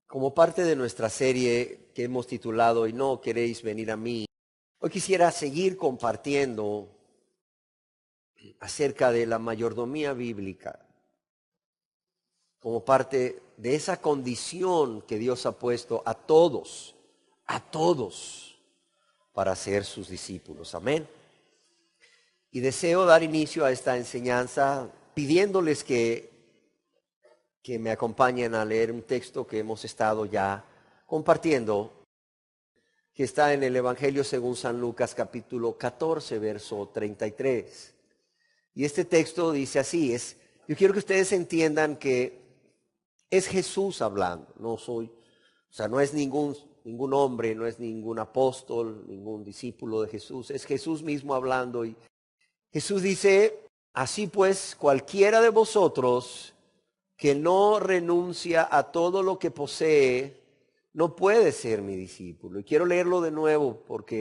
Como parte de nuestra serie que hemos titulado "Y no queréis venir a mí", hoy quisiera seguir compartiendo acerca de la mayordomía bíblica, como parte de esa condición que Dios ha puesto a todos, para ser sus discípulos. Amén. Y deseo dar inicio a esta enseñanza pidiéndoles que me acompañen a leer un texto que hemos estado ya compartiendo, que está en el Evangelio según San Lucas capítulo 14, verso 33. Y este texto dice así, yo quiero que ustedes entiendan que es Jesús hablando, no es ningún hombre, no es ningún apóstol, ningún discípulo de Jesús, es Jesús mismo hablando. Y Jesús dice: así pues, cualquiera de vosotros que no renuncia a todo lo que posee, no puede ser mi discípulo. Y quiero leerlo de nuevo porque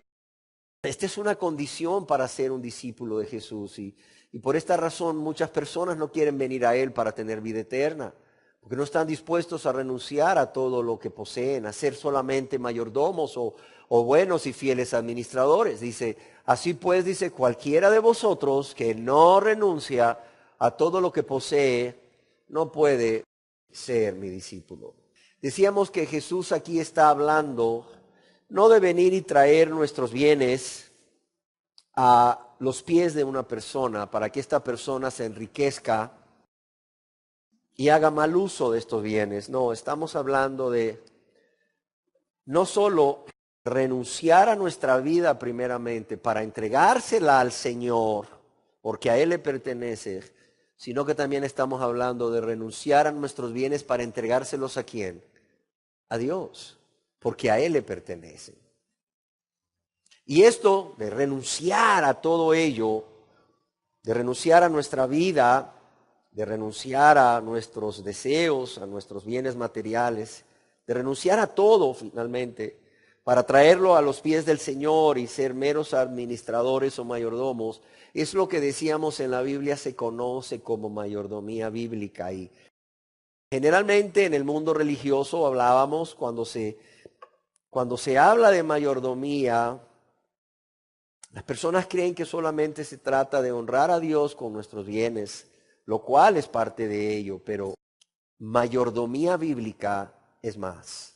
esta es una condición para ser un discípulo de Jesús. Y por esta razón muchas personas no quieren venir a Él para tener vida eterna, porque no están dispuestos a renunciar a todo lo que poseen, a ser solamente mayordomos o buenos y fieles administradores. Dice: así pues, dice, cualquiera de vosotros que no renuncia a todo lo que posee, no puede ser mi discípulo. Decíamos que Jesús aquí está hablando no de venir y traer nuestros bienes a los pies de una persona para que esta persona se enriquezca y haga mal uso de estos bienes. No, estamos hablando de no solo renunciar a nuestra vida primeramente para entregársela al Señor, porque a Él le pertenece, sino que también estamos hablando de renunciar a nuestros bienes para entregárselos ¿a quién? A Dios, porque a Él le pertenecen. Y esto de renunciar a todo ello, de renunciar a nuestra vida, de renunciar a nuestros deseos, a nuestros bienes materiales, de renunciar a todo finalmente, para traerlo a los pies del Señor y ser meros administradores o mayordomos, es lo que decíamos en la Biblia se conoce como mayordomía bíblica. Y generalmente en el mundo religioso hablábamos, cuando se habla de mayordomía, las personas creen que solamente se trata de honrar a Dios con nuestros bienes, lo cual es parte de ello, pero mayordomía bíblica es más.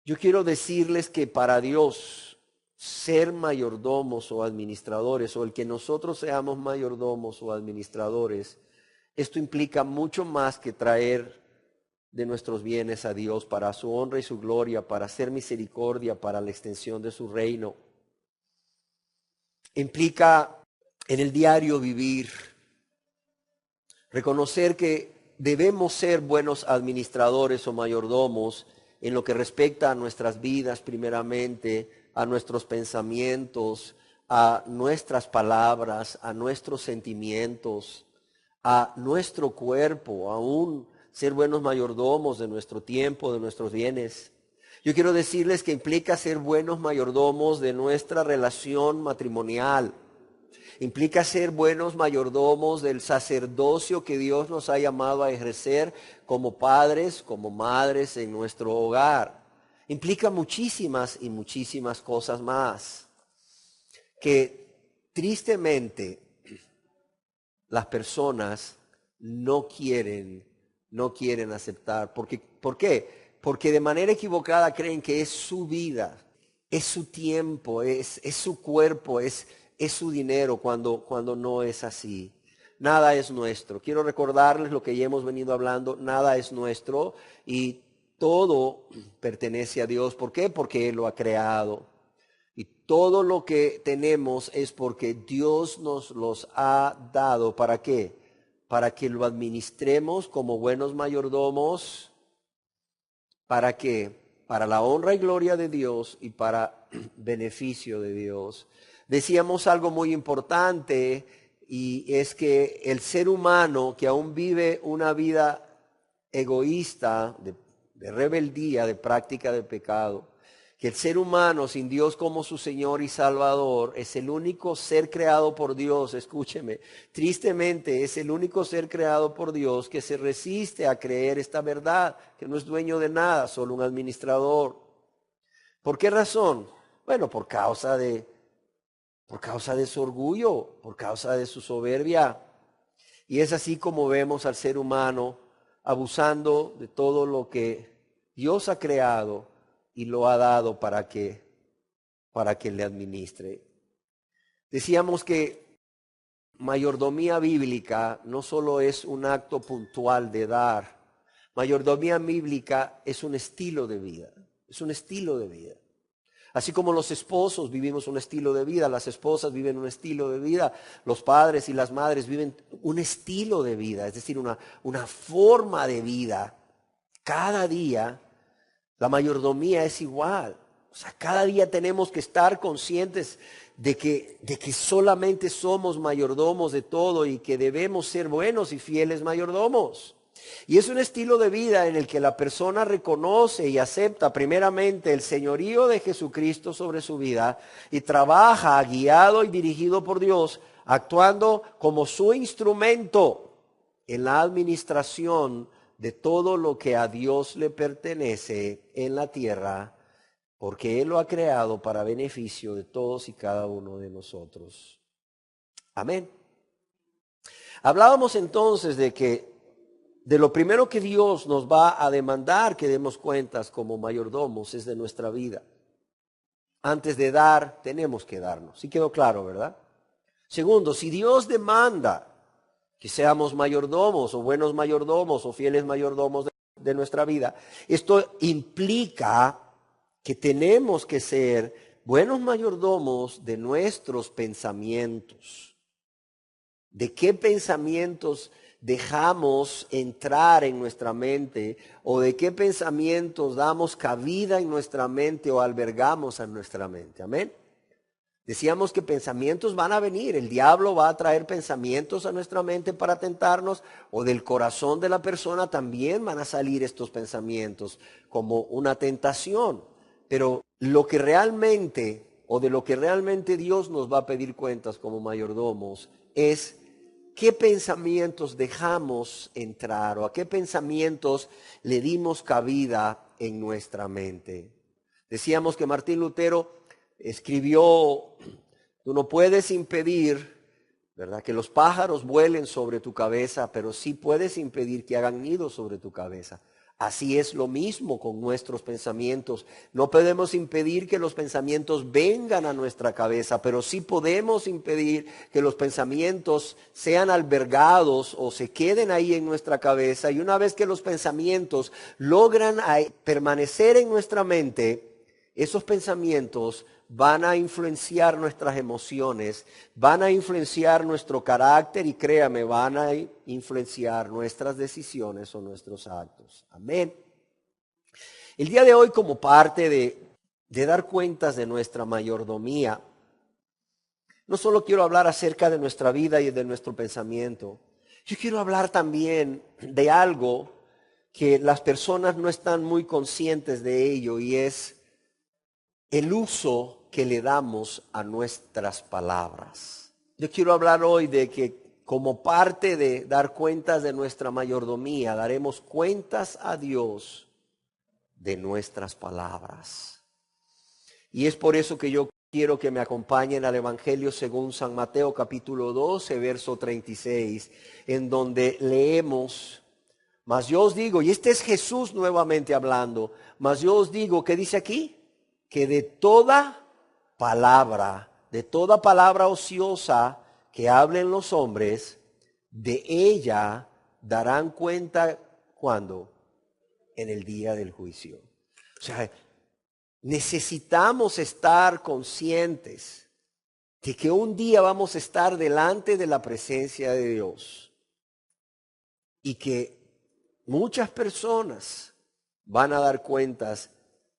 Yo quiero decirles que para Dios ser mayordomos o administradores, o el que nosotros seamos mayordomos o administradores, esto implica mucho más que traer de nuestros bienes a Dios para su honra y su gloria, para hacer misericordia, para la extensión de su reino. Implica en el diario vivir, reconocer que debemos ser buenos administradores o mayordomos en lo que respecta a nuestras vidas primeramente, a nuestros pensamientos, a nuestras palabras, a nuestros sentimientos, a nuestro cuerpo, aún ser buenos mayordomos de nuestro tiempo, de nuestros bienes. Yo quiero decirles que implica ser buenos mayordomos de nuestra relación matrimonial. Implica ser buenos mayordomos del sacerdocio que Dios nos ha llamado a ejercer como padres, como madres en nuestro hogar. Implica muchísimas y muchísimas cosas más que tristemente las personas no quieren aceptar. ¿Por qué? Porque de manera equivocada creen que es su vida, es su tiempo, es su cuerpo, es su dinero, cuando no es así. Nada es nuestro. Quiero recordarles lo que ya hemos venido hablando. Nada es nuestro y todo pertenece a Dios. ¿Por qué? Porque Él lo ha creado. Y todo lo que tenemos es porque Dios nos los ha dado. ¿Para qué? Para que lo administremos como buenos mayordomos. ¿Para qué? Para la honra y gloria de Dios y para beneficio de Dios. Decíamos algo muy importante, y es que el ser humano que aún vive una vida egoísta, de rebeldía, de práctica de pecado, que el ser humano sin Dios como su Señor y Salvador es el único ser creado por Dios, escúcheme, tristemente es el único ser creado por Dios que se resiste a creer esta verdad, que no es dueño de nada, solo un administrador. ¿Por qué razón? Bueno, por causa de su orgullo, por causa de su soberbia. Y es así como vemos al ser humano abusando de todo lo que Dios ha creado y lo ha dado para que le administre. Decíamos que mayordomía bíblica no solo es un acto puntual de dar, mayordomía bíblica es un estilo de vida, es un estilo de vida. Así como los esposos vivimos un estilo de vida, las esposas viven un estilo de vida, los padres y las madres viven un estilo de vida, es decir, una forma de vida. Cada día la mayordomía es igual. O sea, cada día tenemos que estar conscientes de que solamente somos mayordomos de todo y que debemos ser buenos y fieles mayordomos. Y es un estilo de vida en el que la persona reconoce y acepta primeramente el señorío de Jesucristo sobre su vida y trabaja guiado y dirigido por Dios, actuando como su instrumento en la administración de todo lo que a Dios le pertenece en la tierra, porque Él lo ha creado para beneficio de todos y cada uno de nosotros. Amén. Hablábamos entonces de lo primero que Dios nos va a demandar que demos cuentas como mayordomos es de nuestra vida. Antes de dar, tenemos que darnos. ¿Sí quedó claro, verdad? Segundo, si Dios demanda que seamos mayordomos o buenos mayordomos o fieles mayordomos de nuestra vida, esto implica que tenemos que ser buenos mayordomos de nuestros pensamientos. ¿De qué pensamientos dejamos entrar en nuestra mente o de qué pensamientos damos cabida en nuestra mente o albergamos en nuestra mente? Amén. Decíamos que pensamientos van a venir, el diablo va a traer pensamientos a nuestra mente para tentarnos, o del corazón de la persona también van a salir estos pensamientos como una tentación. Pero lo que realmente, o de lo que realmente Dios nos va a pedir cuentas como mayordomos, es qué pensamientos dejamos entrar o a qué pensamientos le dimos cabida en nuestra mente. Decíamos que Martín Lutero escribió: tú no puedes impedir, ¿verdad?, que los pájaros vuelen sobre tu cabeza, pero sí puedes impedir que hagan nido sobre tu cabeza. Así es lo mismo con nuestros pensamientos. No podemos impedir que los pensamientos vengan a nuestra cabeza, pero sí podemos impedir que los pensamientos sean albergados o se queden ahí en nuestra cabeza. Y una vez que los pensamientos logran permanecer en nuestra mente, esos pensamientos van a influenciar nuestras emociones, van a influenciar nuestro carácter y créame, van a influenciar nuestras decisiones o nuestros actos. Amén. El día de hoy, como parte de dar cuentas de nuestra mayordomía, no solo quiero hablar acerca de nuestra vida y de nuestro pensamiento, yo quiero hablar también de algo que las personas no están muy conscientes de ello y es el uso que le damos a nuestras palabras. Yo quiero hablar hoy de que como parte de dar cuentas de nuestra mayordomía, daremos cuentas a Dios de nuestras palabras. Y es por eso que yo quiero que me acompañen al Evangelio según San Mateo capítulo 12, verso 36, en donde leemos: mas yo os digo, y este es Jesús nuevamente hablando, mas yo os digo, ¿qué dice aquí? Que de toda palabra ociosa que hablen los hombres, de ella darán cuenta, ¿cuándo? En el día del juicio. O sea, necesitamos estar conscientes de que un día vamos a estar delante de la presencia de Dios y que muchas personas van a dar cuentas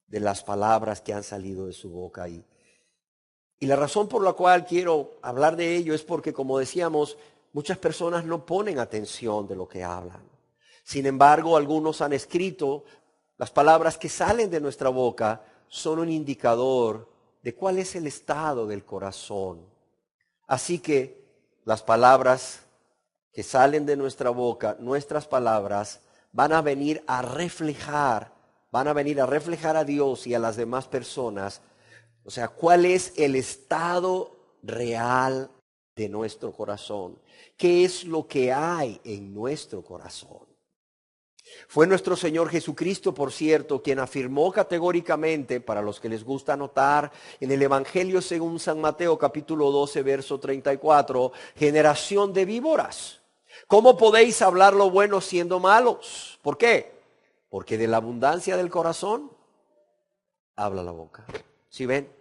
de las palabras que han salido de su boca. Y la razón por la cual quiero hablar de ello es porque, como decíamos, muchas personas no ponen atención de lo que hablan. Sin embargo, algunos han escrito: las palabras que salen de nuestra boca son un indicador de cuál es el estado del corazón. Así que las palabras que salen de nuestra boca, nuestras palabras, van a venir a reflejar a Dios y a las demás personas. O sea, cuál es el estado real de nuestro corazón. ¿Qué es lo que hay en nuestro corazón? Fue nuestro Señor Jesucristo, por cierto, quien afirmó categóricamente, para los que les gusta anotar, en el Evangelio según San Mateo, capítulo 12, verso 34, generación de víboras. ¿Cómo podéis hablar lo bueno siendo malos? ¿Por qué? Porque de la abundancia del corazón habla la boca. ¿Sí ven?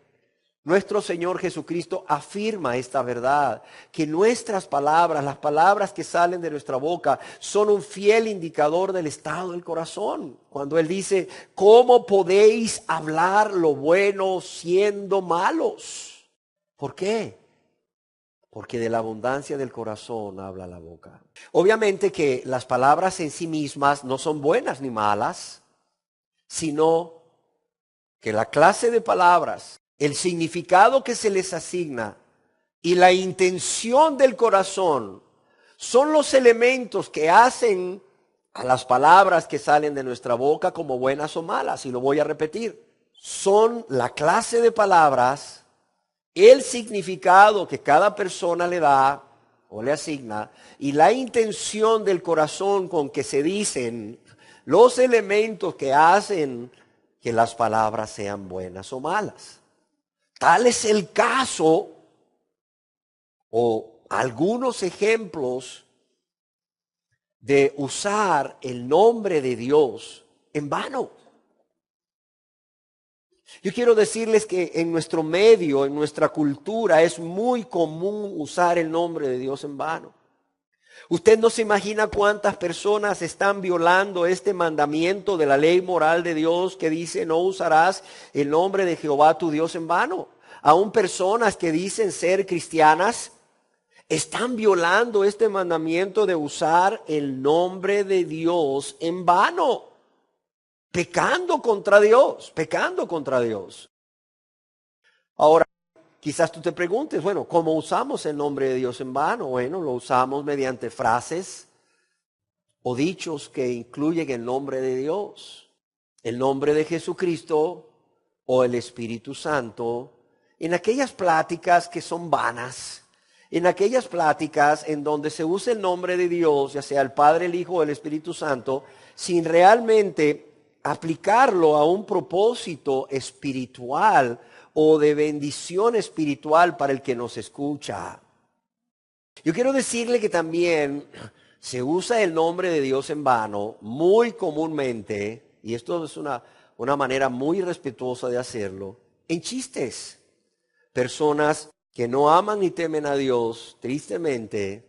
Nuestro Señor Jesucristo afirma esta verdad, que nuestras palabras, las palabras que salen de nuestra boca, son un fiel indicador del estado del corazón. Cuando Él dice, ¿cómo podéis hablar lo bueno siendo malos? ¿Por qué? Porque de la abundancia del corazón habla la boca. Obviamente que las palabras en sí mismas no son buenas ni malas, sino que la clase de palabras, el significado que se les asigna y la intención del corazón son los elementos que hacen a las palabras que salen de nuestra boca como buenas o malas. Y lo voy a repetir. Son la clase de palabras, el significado que cada persona le da o le asigna y la intención del corazón con que se dicen los elementos que hacen que las palabras sean buenas o malas. Tal es el caso o algunos ejemplos de usar el nombre de Dios en vano. Yo quiero decirles que en nuestro medio, en nuestra cultura, es muy común usar el nombre de Dios en vano. Usted no se imagina cuántas personas están violando este mandamiento de la ley moral de Dios que dice no usarás el nombre de Jehová tu Dios en vano. Aún personas que dicen ser cristianas están violando este mandamiento de usar el nombre de Dios en vano. Pecando contra Dios, pecando contra Dios. Ahora, quizás tú te preguntes, bueno, ¿cómo usamos el nombre de Dios en vano? Bueno, lo usamos mediante frases o dichos que incluyen el nombre de Dios, el nombre de Jesucristo o el Espíritu Santo, en aquellas pláticas que son vanas, en aquellas pláticas en donde se usa el nombre de Dios, ya sea el Padre, el Hijo o el Espíritu Santo, sin realmente aplicarlo a un propósito espiritual o de bendición espiritual para el que nos escucha. Yo quiero decirle que también se usa el nombre de Dios en vano muy comúnmente, y esto es una manera muy respetuosa de hacerlo, en chistes. Personas que no aman ni temen a Dios, tristemente,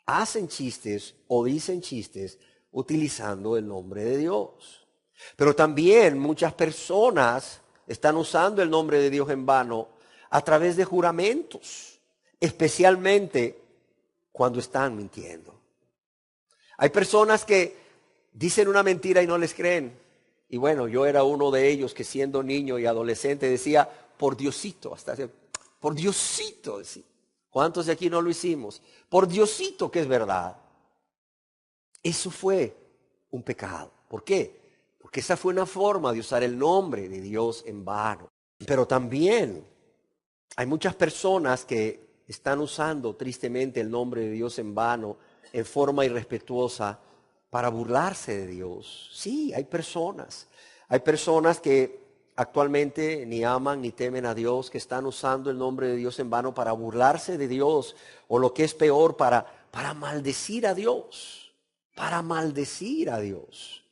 hacen chistes o dicen chistes utilizando el nombre de Dios. Pero también muchas personas están usando el nombre de Dios en vano a través de juramentos, especialmente cuando están mintiendo. Hay personas que dicen una mentira y no les creen. Y bueno, yo era uno de ellos que siendo niño y adolescente decía, por Diosito, por Diosito, decía. ¿Cuántos de aquí no lo hicimos? Por Diosito que es verdad. Eso fue un pecado. ¿Por qué? Porque esa fue una forma de usar el nombre de Dios en vano. Pero también hay muchas personas que están usando tristemente el nombre de Dios en vano, en forma irrespetuosa, para burlarse de Dios. Sí, hay personas que actualmente ni aman ni temen a Dios, que están usando el nombre de Dios en vano para burlarse de Dios, o lo que es peor, para maldecir a Dios, para maldecir a Dios.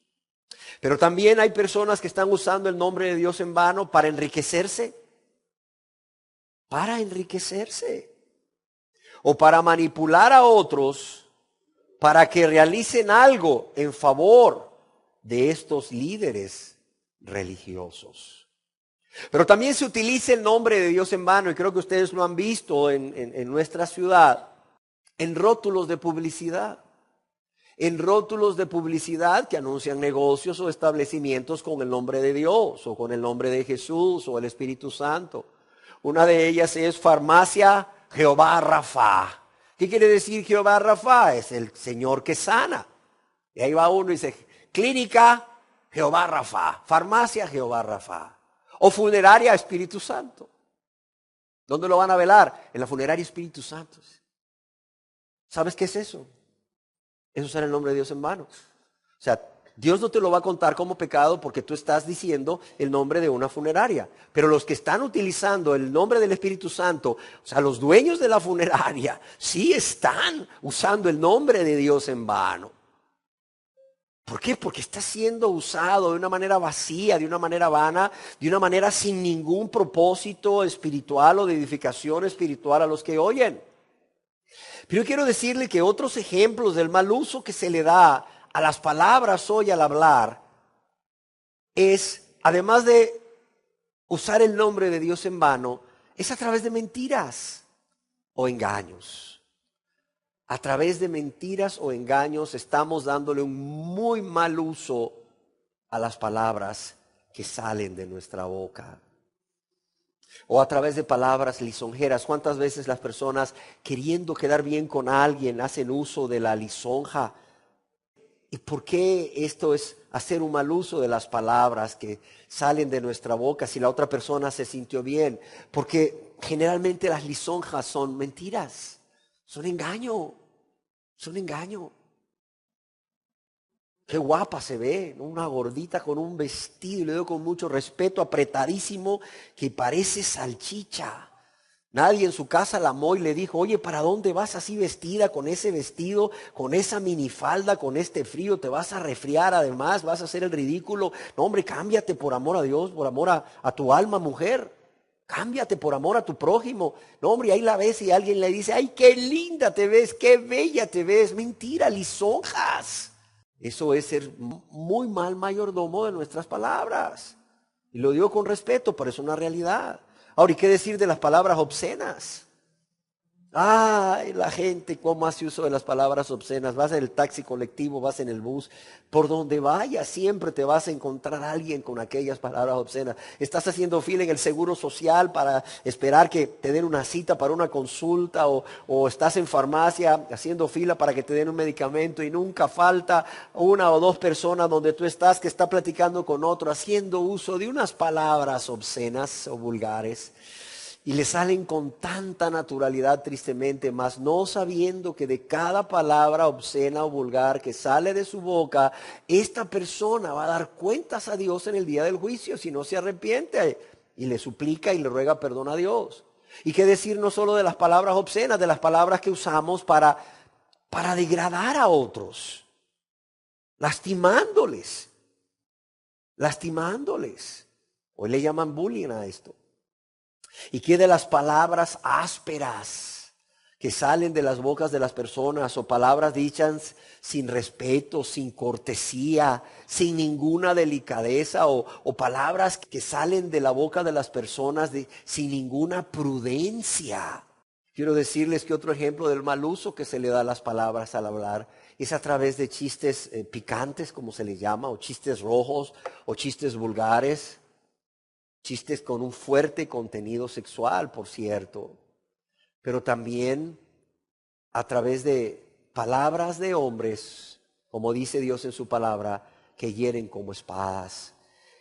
Pero también hay personas que están usando el nombre de Dios en vano para enriquecerse, o para manipular a otros para que realicen algo en favor de estos líderes religiosos. Pero también se utiliza el nombre de Dios en vano, y creo que ustedes lo han visto en nuestra ciudad, en rótulos de publicidad, en rótulos de publicidad que anuncian negocios o establecimientos con el nombre de Dios o con el nombre de Jesús o el Espíritu Santo. Una de ellas es Farmacia Jehová Rafa. ¿Qué quiere decir Jehová Rafa? Es el Señor que sana. Y ahí va uno y dice, Clínica Jehová Rafa, Farmacia Jehová Rafa. O Funeraria Espíritu Santo. ¿Dónde lo van a velar? En la Funeraria Espíritu Santo. ¿Sabes qué es eso? Es usar el nombre de Dios en vano. O sea, Dios no te lo va a contar como pecado porque tú estás diciendo el nombre de una funeraria. Pero los que están utilizando el nombre del Espíritu Santo, o sea, los dueños de la funeraria, sí están usando el nombre de Dios en vano. ¿Por qué? Porque está siendo usado de una manera vacía, de una manera vana, de una manera sin ningún propósito espiritual o de edificación espiritual a los que oyen. Pero yo quiero decirle que otros ejemplos del mal uso que se le da a las palabras hoy al hablar es, además de usar el nombre de Dios en vano, es a través de mentiras o engaños. A través de mentiras o engaños estamos dándole un muy mal uso a las palabras que salen de nuestra boca. O a través de palabras lisonjeras. ¿Cuántas veces las personas queriendo quedar bien con alguien hacen uso de la lisonja? ¿Y por qué esto es hacer un mal uso de las palabras que salen de nuestra boca si la otra persona se sintió bien? Porque generalmente las lisonjas son mentiras, son engaño, son engaño. Qué guapa se ve, ¿no? Una gordita con un vestido, y le digo con mucho respeto, apretadísimo, que parece salchicha. Nadie en su casa la amó y le dijo, oye, ¿para dónde vas así vestida con ese vestido, con esa minifalda, con este frío? Te vas a resfriar, además vas a hacer el ridículo. No, hombre, cámbiate por amor a Dios, por amor a tu alma, mujer. Cámbiate por amor a tu prójimo. No, hombre, ahí la ves y alguien le dice, ay, qué linda te ves, qué bella te ves. Mentira, lisonjas. Eso es ser muy mal mayordomo de nuestras palabras. Y lo digo con respeto, pero es una realidad. Ahora, ¿y qué decir de las palabras obscenas? Ay, la gente, cómo hace uso de las palabras obscenas. Vas en el taxi colectivo, vas en el bus, por donde vayas, siempre te vas a encontrar a alguien con aquellas palabras obscenas. Estás haciendo fila en el seguro social para esperar que te den una cita para una consulta o estás en farmacia haciendo fila para que te den un medicamento y nunca falta una o dos personas donde tú estás que está platicando con otro, haciendo uso de unas palabras obscenas o vulgares. Y le salen con tanta naturalidad, tristemente, mas no sabiendo que de cada palabra obscena o vulgar que sale de su boca, esta persona va a dar cuentas a Dios en el día del juicio si no se arrepiente y le suplica y le ruega perdón a Dios. Y qué decir no solo de las palabras obscenas, de las palabras que usamos para degradar a otros, lastimándoles. Hoy le llaman bullying a esto. ¿Y qué de las palabras ásperas que salen de las bocas de las personas o palabras dichas sin respeto, sin cortesía, sin ninguna delicadeza o palabras que salen de la boca de las personas sin ninguna prudencia? Quiero decirles que otro ejemplo del mal uso que se le da a las palabras al hablar es a través de chistes picantes, como se les llama, o chistes rojos o chistes vulgares. Chistes con un fuerte contenido sexual, por cierto, pero también a través de palabras de hombres, como dice Dios en su palabra, que hieren como espadas.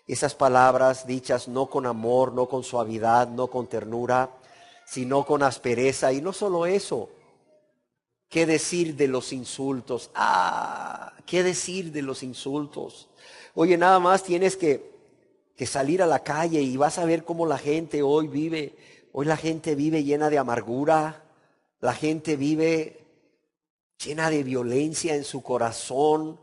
Esas palabras dichas no con amor, no con suavidad, no con ternura, sino con aspereza. Y no solo eso, ¿qué decir de los insultos? ¿Qué decir de los insultos? Oye, nada más tienes que salir a la calle y vas a ver cómo la gente hoy vive. Hoy la gente vive llena de amargura, la gente vive llena de violencia en su corazón.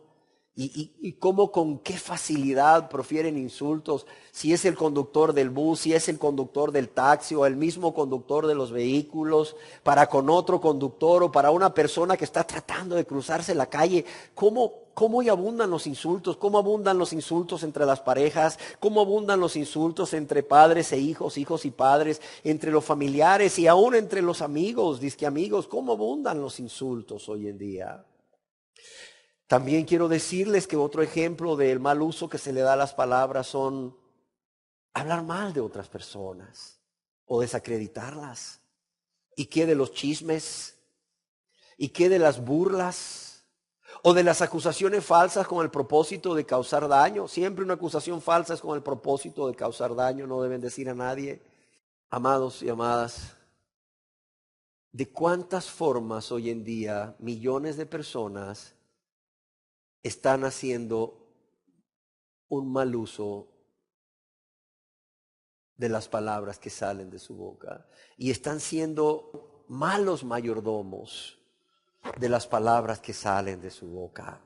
Y cómo con qué facilidad profieren insultos. Si es el conductor del bus, si es el conductor del taxi o el mismo conductor de los vehículos, para con otro conductor o para una persona que está tratando de cruzarse la calle. ¿Cómo hoy abundan los insultos? ¿Cómo abundan los insultos entre las parejas? ¿Cómo abundan los insultos entre padres e hijos, hijos y padres, entre los familiares y aún entre los amigos, disque amigos? ¿Cómo abundan los insultos hoy en día? También quiero decirles que otro ejemplo del mal uso que se le da a las palabras son hablar mal de otras personas o desacreditarlas. ¿Y qué de los chismes? ¿Y qué de las burlas? ¿O de las acusaciones falsas con el propósito de causar daño? Siempre una acusación falsa es con el propósito de causar daño, no deben decir a nadie. Amados y amadas, ¿de cuántas formas hoy en día millones de personas están haciendo un mal uso de las palabras que salen de su boca? Y están siendo malos mayordomos de las palabras que salen de su boca.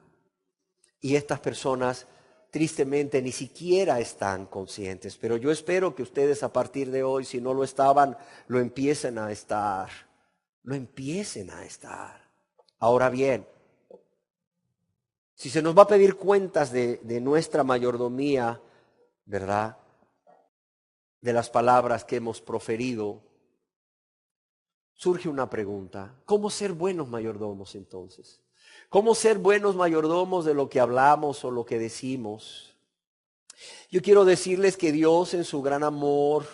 Y estas personas tristemente ni siquiera están conscientes. Pero yo espero que ustedes a partir de hoy, si no lo estaban, lo empiecen a estar. Lo empiecen a estar. Ahora bien, si se nos va a pedir cuentas de nuestra mayordomía, ¿verdad?, de las palabras que hemos proferido, surge una pregunta: ¿cómo ser buenos mayordomos entonces? ¿Cómo ser buenos mayordomos de lo que hablamos o lo que decimos? Yo quiero decirles que Dios, en su gran amor,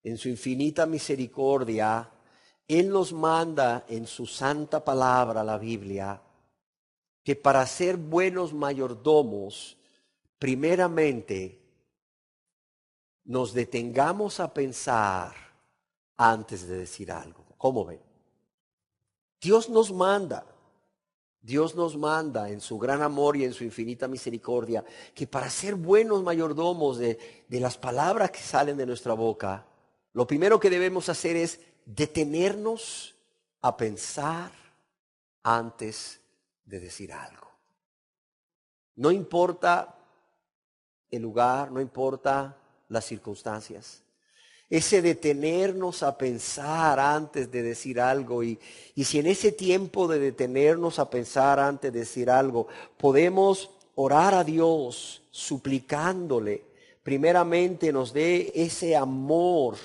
en su infinita misericordia, Él nos manda en su santa palabra, la Biblia, que para ser buenos mayordomos, primeramente nos detengamos a pensar antes de decir algo. ¿Cómo ven? Dios nos manda en su gran amor y en su infinita misericordia que para ser buenos mayordomos de las palabras que salen de nuestra boca, lo primero que debemos hacer es detenernos a pensar antes de decir algo. No importa el lugar, no importa las circunstancias. Ese detenernos a pensar antes de decir algo, y si en ese tiempo de detenernos a pensar antes de decir algo podemos orar a Dios suplicándole primeramente nos dé ese amor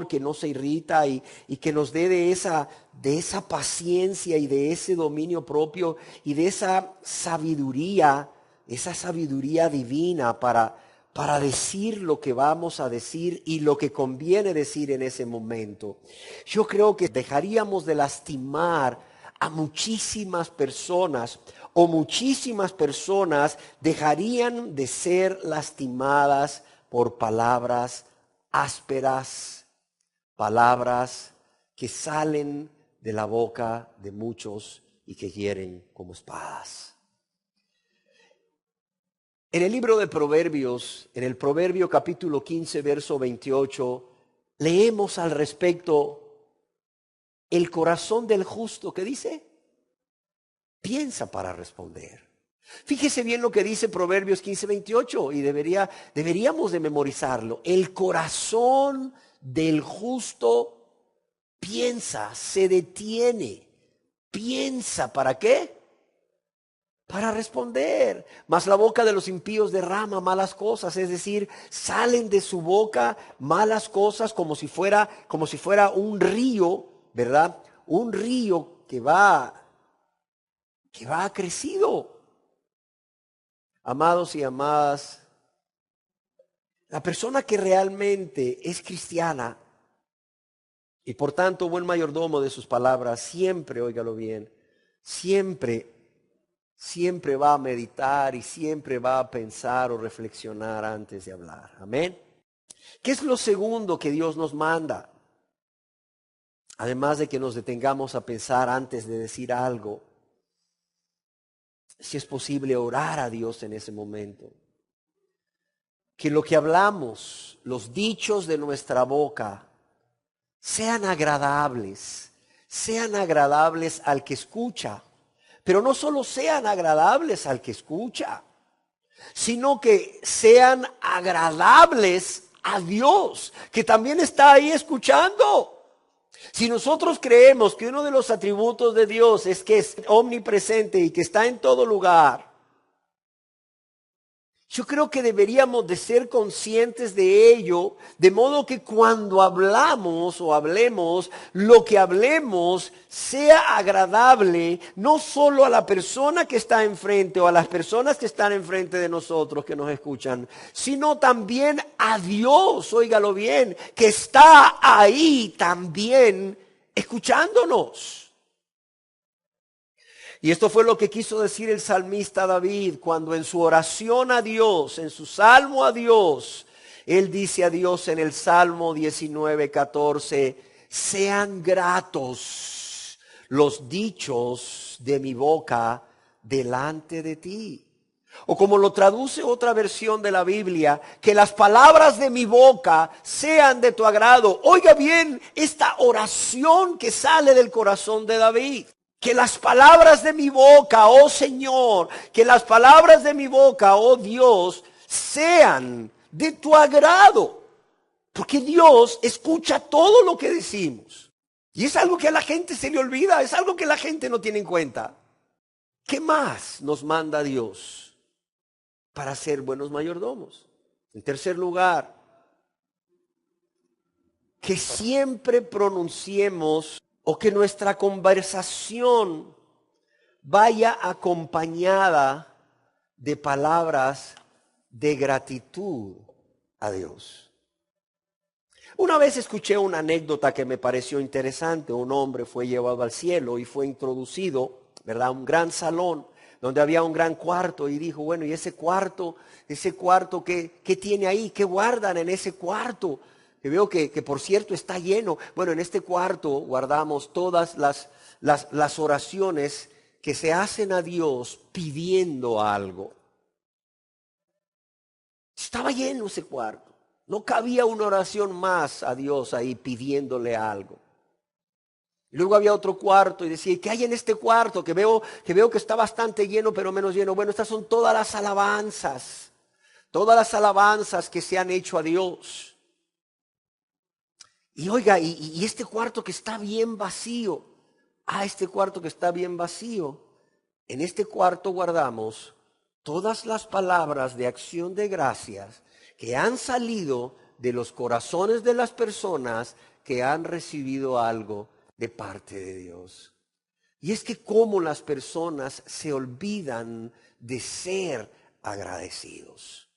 que no se irrita y que nos dé de esa paciencia y de ese dominio propio y de esa sabiduría divina para decir lo que vamos a decir y lo que conviene decir en ese momento. Yo creo que dejaríamos de lastimar a muchísimas personas, o muchísimas personas dejarían de ser lastimadas por palabras ásperas, palabras que salen de la boca de muchos y que hieren como espadas. En el libro de Proverbios, en el Proverbio capítulo 15, verso 28, leemos al respecto: el corazón del justo, ¿qué dice? Piensa para responder. Fíjese bien lo que dice Proverbios 15, 28 y deberíamos de memorizarlo. El corazón del justo piensa, se detiene. Piensa, ¿para qué? Para responder. Mas la boca de los impíos derrama malas cosas, es decir, salen de su boca malas cosas como si fuera un río, ¿verdad? Un río que va crecido. Amados y amadas, la persona que realmente es cristiana y por tanto buen mayordomo de sus palabras, siempre, óigalo bien, siempre va a meditar y siempre va a pensar o reflexionar antes de hablar. Amén. ¿Qué es lo segundo que Dios nos manda? Además de que nos detengamos a pensar antes de decir algo, si es posible orar a Dios en ese momento. Que lo que hablamos, los dichos de nuestra boca, sean agradables al que escucha. Pero no solo sean agradables al que escucha, sino que sean agradables a Dios, que también está ahí escuchando. Si nosotros creemos que uno de los atributos de Dios es que es omnipresente y que está en todo lugar, Yo creo que deberíamos de ser conscientes de ello, de modo que cuando hablamos o hablemos, lo que hablemos sea agradable no solo a la persona que está enfrente o a las personas que están enfrente de nosotros que nos escuchan, sino también a Dios, óigalo bien, que está ahí también escuchándonos. Y esto fue lo que quiso decir el salmista David cuando en su oración a Dios, en su salmo a Dios, él dice a Dios en el Salmo 19:14, sean gratos los dichos de mi boca delante de ti. O como lo traduce otra versión de la Biblia, que las palabras de mi boca sean de tu agrado. Oiga bien esta oración que sale del corazón de David. Que las palabras de mi boca, oh Señor, que las palabras de mi boca, oh Dios, sean de tu agrado. Porque Dios escucha todo lo que decimos. Y es algo que a la gente se le olvida, es algo que la gente no tiene en cuenta. ¿Qué más nos manda Dios para ser buenos mayordomos? En tercer lugar, que siempre pronunciemos o que nuestra conversación vaya acompañada de palabras de gratitud a Dios. Una vez escuché una anécdota que me pareció interesante. Un hombre fue llevado al cielo y fue introducido, ¿verdad?, a un gran salón donde había un gran cuarto y dijo, bueno, ¿y ese cuarto qué tiene ahí? ¿Qué guardan en ese cuarto? Que veo que por cierto está lleno. Bueno, en este cuarto guardamos todas las oraciones que se hacen a Dios pidiendo algo. Estaba lleno ese cuarto. No cabía una oración más a Dios ahí pidiéndole algo. Y luego había otro cuarto y decía, ¿qué hay en este cuarto? Que veo que está bastante lleno, pero menos lleno. Bueno, estas son todas las alabanzas que se han hecho a Dios. Y oiga, y este cuarto que está bien vacío, este cuarto que está bien vacío, en este cuarto guardamos todas las palabras de acción de gracias que han salido de los corazones de las personas que han recibido algo de parte de Dios. Y es que cómo las personas se olvidan de ser agradecidos.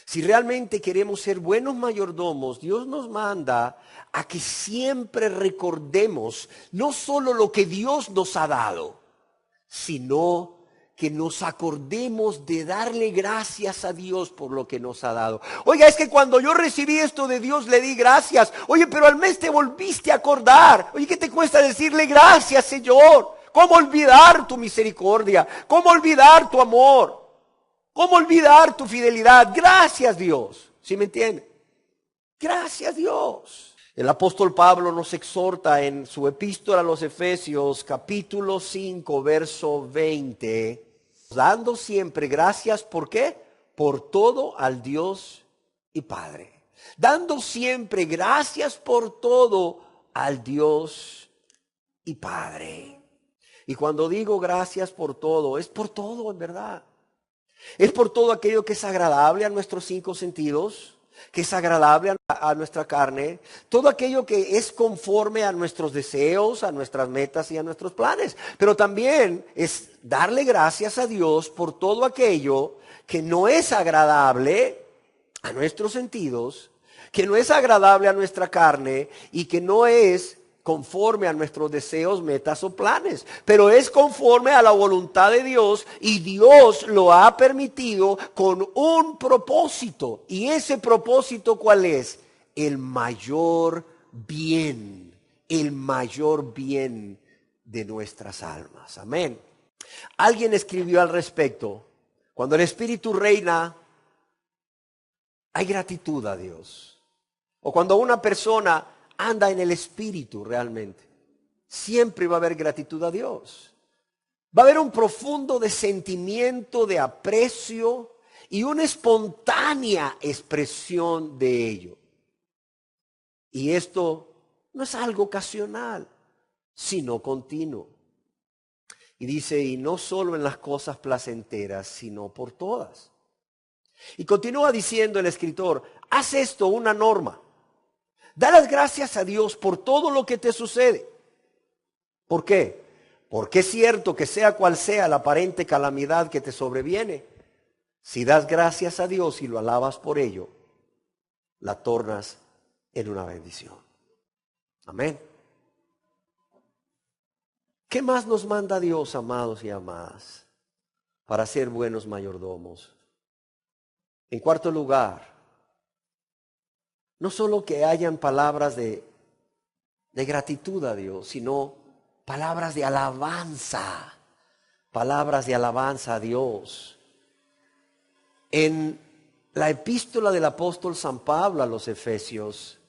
Si realmente queremos ser buenos mayordomos, Dios nos manda a que siempre recordemos no solo lo que Dios nos ha dado, sino que nos acordemos de darle gracias a Dios por lo que nos ha dado. Oiga, es que cuando yo recibí esto de Dios le di gracias. Oye, pero al mes te volviste a acordar. Oye, ¿qué te cuesta decirle gracias, Señor? ¿Cómo olvidar tu misericordia? ¿Cómo olvidar tu amor? ¿Cómo olvidar tu fidelidad? Gracias, Dios. ¿Sí me entiende? Gracias, Dios. El apóstol Pablo nos exhorta en su epístola a los Efesios, capítulo 5, verso 20, dando siempre gracias, ¿por qué? Por todo al Dios y Padre. Dando siempre gracias por todo al Dios y Padre. Y cuando digo gracias por todo, es por todo en verdad. Es por todo aquello que es agradable a nuestros cinco sentidos, que es agradable a nuestra carne, todo aquello que es conforme a nuestros deseos, a nuestras metas y a nuestros planes. Pero también es darle gracias a Dios por todo aquello que no es agradable a nuestros sentidos, que no es agradable a nuestra carne y que no es conforme a nuestros deseos, metas o planes, pero es conforme a la voluntad de Dios y Dios lo ha permitido con un propósito. ¿Y ese propósito cuál es? El mayor bien de nuestras almas. Amén. Alguien escribió al respecto, cuando el Espíritu reina, hay gratitud a Dios. O cuando una persona anda en el Espíritu realmente, siempre va a haber gratitud a Dios. Va a haber un profundo de sentimiento, de aprecio y una espontánea expresión de ello. Y esto no es algo ocasional, sino continuo. Y dice, y no solo en las cosas placenteras, sino por todas. Y continúa diciendo el escritor, haz esto una norma. Da las gracias a Dios por todo lo que te sucede. ¿Por qué? Porque es cierto que sea cual sea la aparente calamidad que te sobreviene, si das gracias a Dios y lo alabas por ello, la tornas en una bendición. Amén. ¿Qué más nos manda Dios, amados y amadas, para ser buenos mayordomos? En cuarto lugar, no solo que hayan palabras de gratitud a Dios, sino palabras de alabanza a Dios. En la epístola del apóstol San Pablo a los Efesios,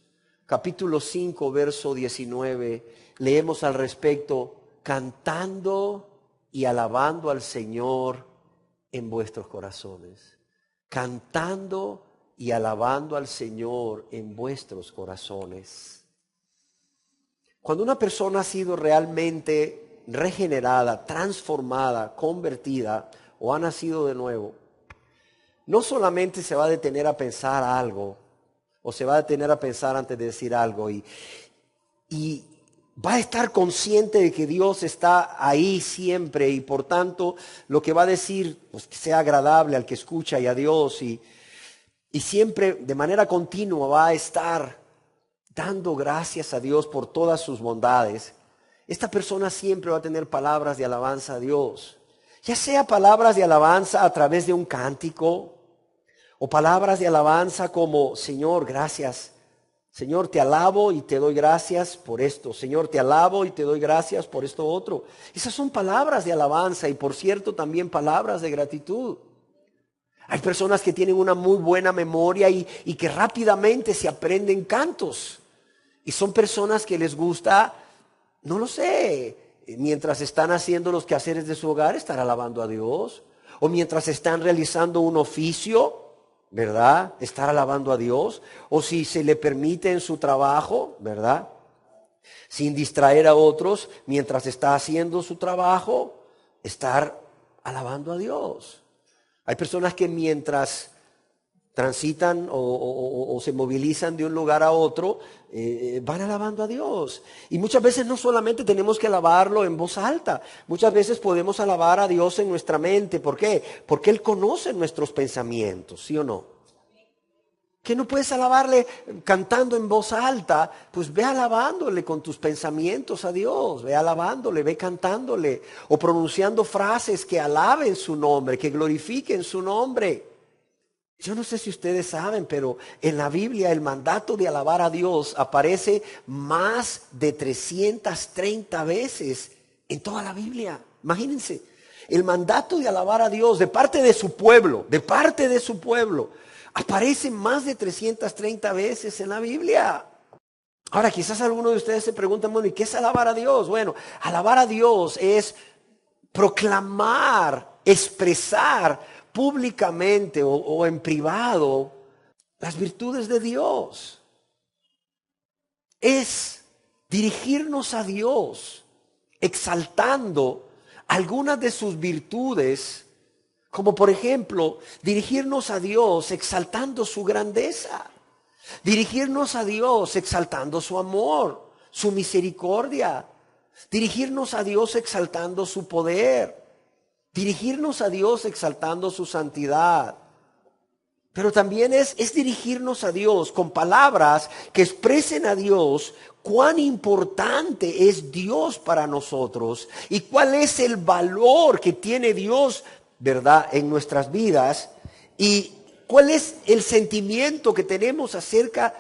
capítulo 5, verso 19, leemos al respecto, cantando y alabando al Señor en vuestros corazones. Cantando y alabando al Señor en vuestros corazones. Cuando una persona ha sido realmente regenerada, transformada, convertida o ha nacido de nuevo, no solamente se va a detener a pensar algo o se va a detener a pensar antes de decir algo y va a estar consciente de que Dios está ahí siempre y por tanto lo que va a decir pues, que sea agradable al que escucha y a Dios y siempre de manera continua va a estar dando gracias a Dios por todas sus bondades. Esta persona siempre va a tener palabras de alabanza a Dios, ya sea palabras de alabanza a través de un cántico o palabras de alabanza como Señor, gracias. Señor, te alabo y te doy gracias por esto. Señor, te alabo y te doy gracias por esto otro. Esas son palabras de alabanza y por cierto también palabras de gratitud. Hay personas que tienen una muy buena memoria y que rápidamente se aprenden cantos. Y son personas que les gusta, no lo sé, mientras están haciendo los quehaceres de su hogar, estar alabando a Dios. O mientras están realizando un oficio, ¿verdad? Estar alabando a Dios. O si se le permite en su trabajo, ¿verdad? Sin distraer a otros, mientras está haciendo su trabajo, estar alabando a Dios. Hay personas que mientras transitan o se movilizan de un lugar a otro, van alabando a Dios. Y muchas veces no solamente tenemos que alabarlo en voz alta, muchas veces podemos alabar a Dios en nuestra mente. ¿Por qué? Porque Él conoce nuestros pensamientos, ¿sí o no? ¿Que no puedes alabarle cantando en voz alta? Pues ve alabándole con tus pensamientos a Dios, ve alabándole, ve cantándole o pronunciando frases que alaben su nombre, que glorifiquen su nombre. Yo no sé si ustedes saben, pero en la Biblia el mandato de alabar a Dios aparece más de 330 veces en toda la Biblia. Imagínense, el mandato de alabar a Dios de parte de su pueblo, aparece más de 330 veces en la Biblia. Ahora, quizás algunos de ustedes se preguntan, bueno, ¿y qué es alabar a Dios? Bueno, alabar a Dios es proclamar, expresar públicamente o en privado las virtudes de Dios. Es dirigirnos a Dios exaltando algunas de sus virtudes, como por ejemplo, dirigirnos a Dios exaltando su grandeza, dirigirnos a Dios exaltando su amor, su misericordia, dirigirnos a Dios exaltando su poder, dirigirnos a Dios exaltando su santidad. Pero también es dirigirnos a Dios con palabras que expresen a Dios cuán importante es Dios para nosotros y cuál es el valor que tiene Dios, ¿verdad?, en nuestras vidas y cuál es el sentimiento que tenemos acerca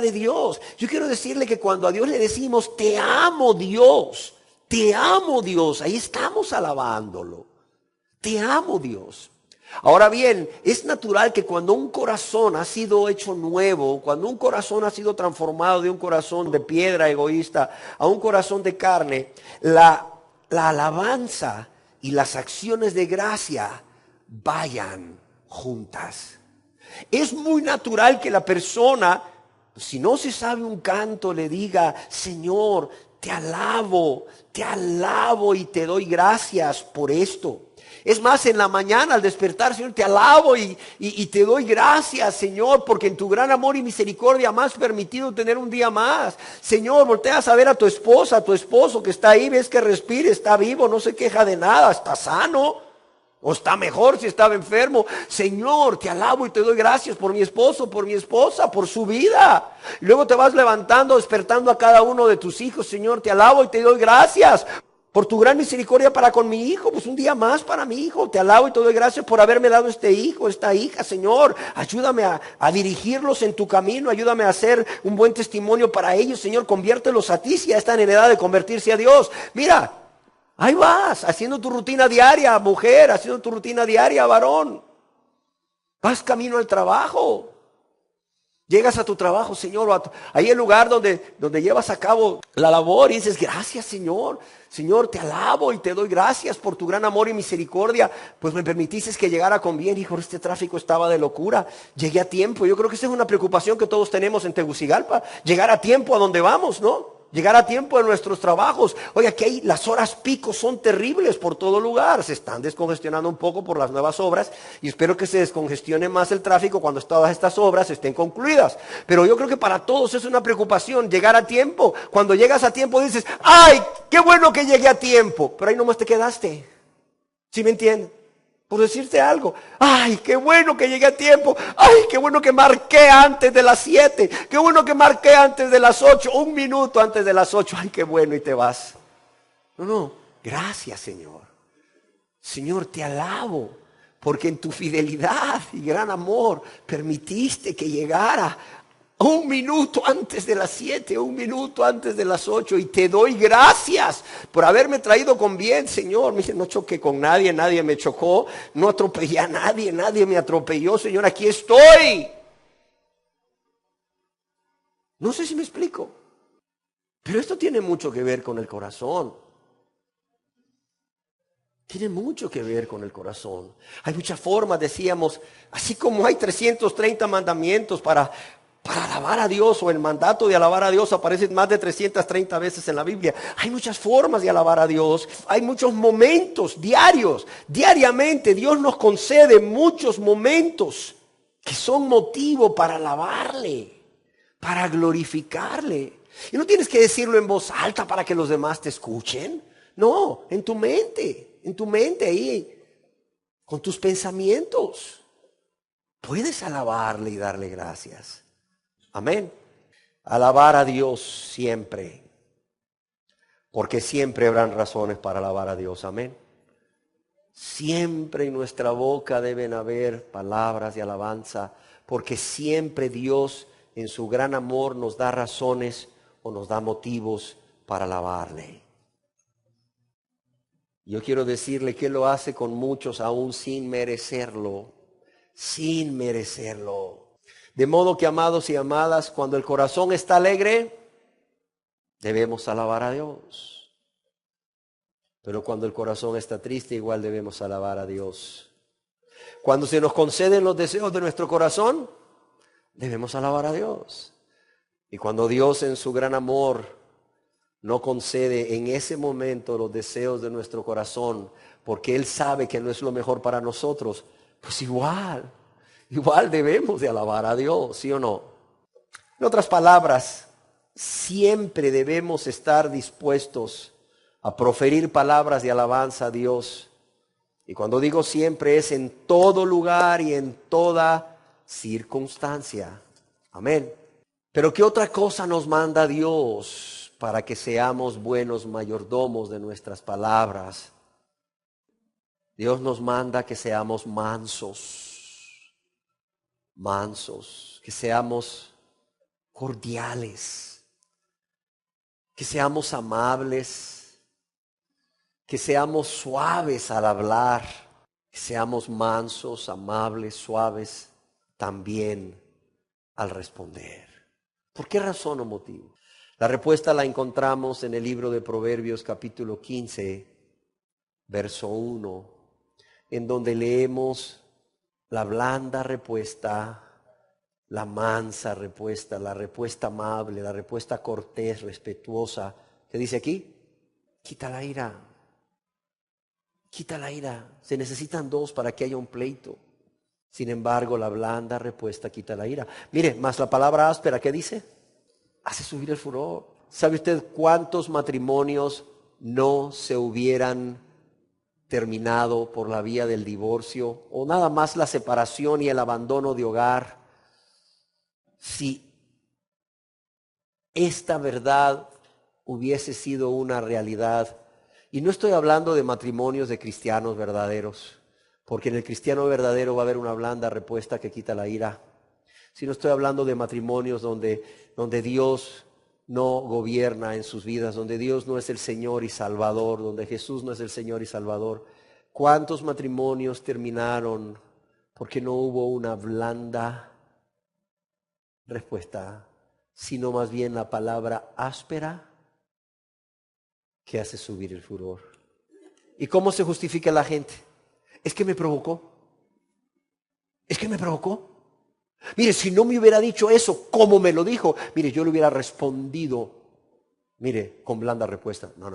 de Dios. Yo quiero decirle que cuando a Dios le decimos, te amo Dios, ahí estamos alabándolo. Te amo Dios. Ahora bien, es natural que cuando un corazón ha sido hecho nuevo, cuando un corazón ha sido transformado de un corazón de piedra egoísta a un corazón de carne, la alabanza y las acciones de gracia vayan juntas. Es muy natural que la persona, si no se sabe un canto, le diga, Señor, te alabo y te doy gracias por esto. Es más, en la mañana al despertar, Señor, te alabo y te doy gracias, Señor, porque en tu gran amor y misericordia me has permitido tener un día más. Señor, volteas a ver a tu esposa, a tu esposo que está ahí, ves que respira, está vivo, no se queja de nada, está sano. O está mejor si estaba enfermo. Señor, te alabo y te doy gracias por mi esposo, por mi esposa, por su vida. Y luego te vas levantando, despertando a cada uno de tus hijos. Señor, te alabo y te doy gracias por tu gran misericordia para con mi hijo. Pues un día más para mi hijo. Te alabo y te doy gracias por haberme dado este hijo, esta hija. Señor, ayúdame a dirigirlos en tu camino. Ayúdame a hacer un buen testimonio para ellos. Señor, conviértelos a ti si ya están en edad de convertirse a Dios. Mira, ahí vas, haciendo tu rutina diaria, mujer, haciendo tu rutina diaria, varón. Vas camino al trabajo. Llegas a tu trabajo, Señor, ahí el lugar donde llevas a cabo la labor y dices, gracias, Señor. Señor, te alabo y te doy gracias por tu gran amor y misericordia. Pues me permitiste que llegara con bien. Hijo, este tráfico estaba de locura. Llegué a tiempo. Yo creo que esa es una preocupación que todos tenemos en Tegucigalpa. Llegar a tiempo a donde vamos, ¿no? Llegar a tiempo en nuestros trabajos. Oye, aquí hay, las horas pico son terribles por todo lugar. Se están descongestionando un poco por las nuevas obras y espero que se descongestione más el tráfico cuando todas estas obras estén concluidas. Pero yo creo que para todos es una preocupación llegar a tiempo. Cuando llegas a tiempo dices, ¡ay, qué bueno que llegué a tiempo! Pero ahí nomás te quedaste. ¿Sí me entienden? Por decirte algo, ay, qué bueno que llegué a tiempo, ay, qué bueno que marqué antes de las 7, qué bueno que marqué antes de las 8, un minuto antes de las 8, ay, qué bueno, y te vas. No, gracias, Señor. Señor, te alabo, porque en tu fidelidad y gran amor permitiste que llegara un minuto antes de las 7, un minuto antes de las 8, y te doy gracias por haberme traído con bien, Señor. Me dice, no choqué con nadie, nadie me chocó, no atropellé a nadie, nadie me atropelló, Señor, aquí estoy. No sé si me explico, pero esto tiene mucho que ver con el corazón. Tiene mucho que ver con el corazón. Hay muchas formas, decíamos, así como hay 330 mandamientos para alabar a Dios, o el mandato de alabar a Dios aparece más de 330 veces en la Biblia. Hay muchas formas de alabar a Dios. Hay muchos momentos diarios. Diariamente Dios nos concede muchos momentos que son motivo para alabarle, para glorificarle. Y no tienes que decirlo en voz alta para que los demás te escuchen. No, en tu mente ahí, con tus pensamientos. Puedes alabarle y darle gracias. Amén. Alabar a Dios siempre, porque siempre habrán razones para alabar a Dios. Amén. Siempre en nuestra boca deben haber palabras de alabanza, porque siempre Dios en su gran amor nos da razones o nos da motivos para alabarle. Yo quiero decirle que lo hace con muchos aún sin merecerlo, sin merecerlo. De modo que, amados y amadas, cuando el corazón está alegre, debemos alabar a Dios. Pero cuando el corazón está triste, igual debemos alabar a Dios. Cuando se nos conceden los deseos de nuestro corazón, debemos alabar a Dios. Y cuando Dios en su gran amor no concede en ese momento los deseos de nuestro corazón, porque Él sabe que no es lo mejor para nosotros, pues igual debemos de alabar a Dios, ¿sí o no? En otras palabras, siempre debemos estar dispuestos a proferir palabras de alabanza a Dios. Y cuando digo siempre es en todo lugar y en toda circunstancia. Amén. Pero ¿qué otra cosa nos manda Dios para que seamos buenos mayordomos de nuestras palabras? Dios nos manda que seamos mansos, que seamos cordiales, que seamos amables, que seamos suaves al hablar, que seamos mansos, amables, suaves también al responder. ¿Por qué razón o motivo? La respuesta la encontramos en el libro de Proverbios capítulo 15, verso 1, en donde leemos la blanda respuesta, la mansa respuesta, la respuesta amable, la respuesta cortés, respetuosa. ¿Qué dice aquí? Quita la ira. quita la ira. Se necesitan dos para que haya un pleito. Sin embargo, la blanda respuesta quita la ira. Mire, más la palabra áspera, ¿qué dice? Hace subir el furor. ¿Sabe usted cuántos matrimonios no se hubieran terminado por la vía del divorcio o nada más la separación y el abandono de hogar si esta verdad hubiese sido una realidad? Y no estoy hablando de matrimonios de cristianos verdaderos, porque en el cristiano verdadero va a haber una blanda respuesta que quita la ira. Sino estoy hablando de matrimonios donde Dios no gobierna en sus vidas, donde Dios no es el Señor y Salvador, donde Jesús no es el Señor y Salvador. ¿Cuántos matrimonios terminaron porque no hubo una blanda respuesta, sino más bien la palabra áspera que hace subir el furor? ¿Y cómo se justifica la gente? Es que me provocó. Es que me provocó. Mire, si no me hubiera dicho eso, ¿cómo me lo dijo? Mire, yo le hubiera respondido, mire, con blanda respuesta. No.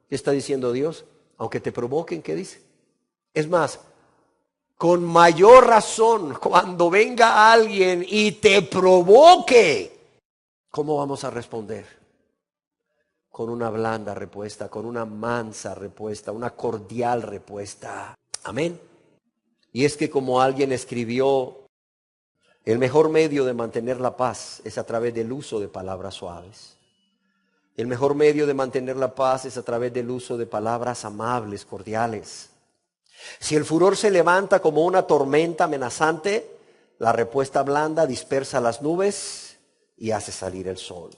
¿Qué está diciendo Dios? Aunque te provoquen, ¿qué dice? Es más, con mayor razón, cuando venga alguien y te provoque, ¿cómo vamos a responder? Con una blanda respuesta, con una mansa respuesta, una cordial respuesta. Amén. Y es que como alguien escribió, el mejor medio de mantener la paz es a través del uso de palabras suaves. El mejor medio de mantener la paz es a través del uso de palabras amables, cordiales. Si el furor se levanta como una tormenta amenazante, la respuesta blanda dispersa las nubes y hace salir el sol.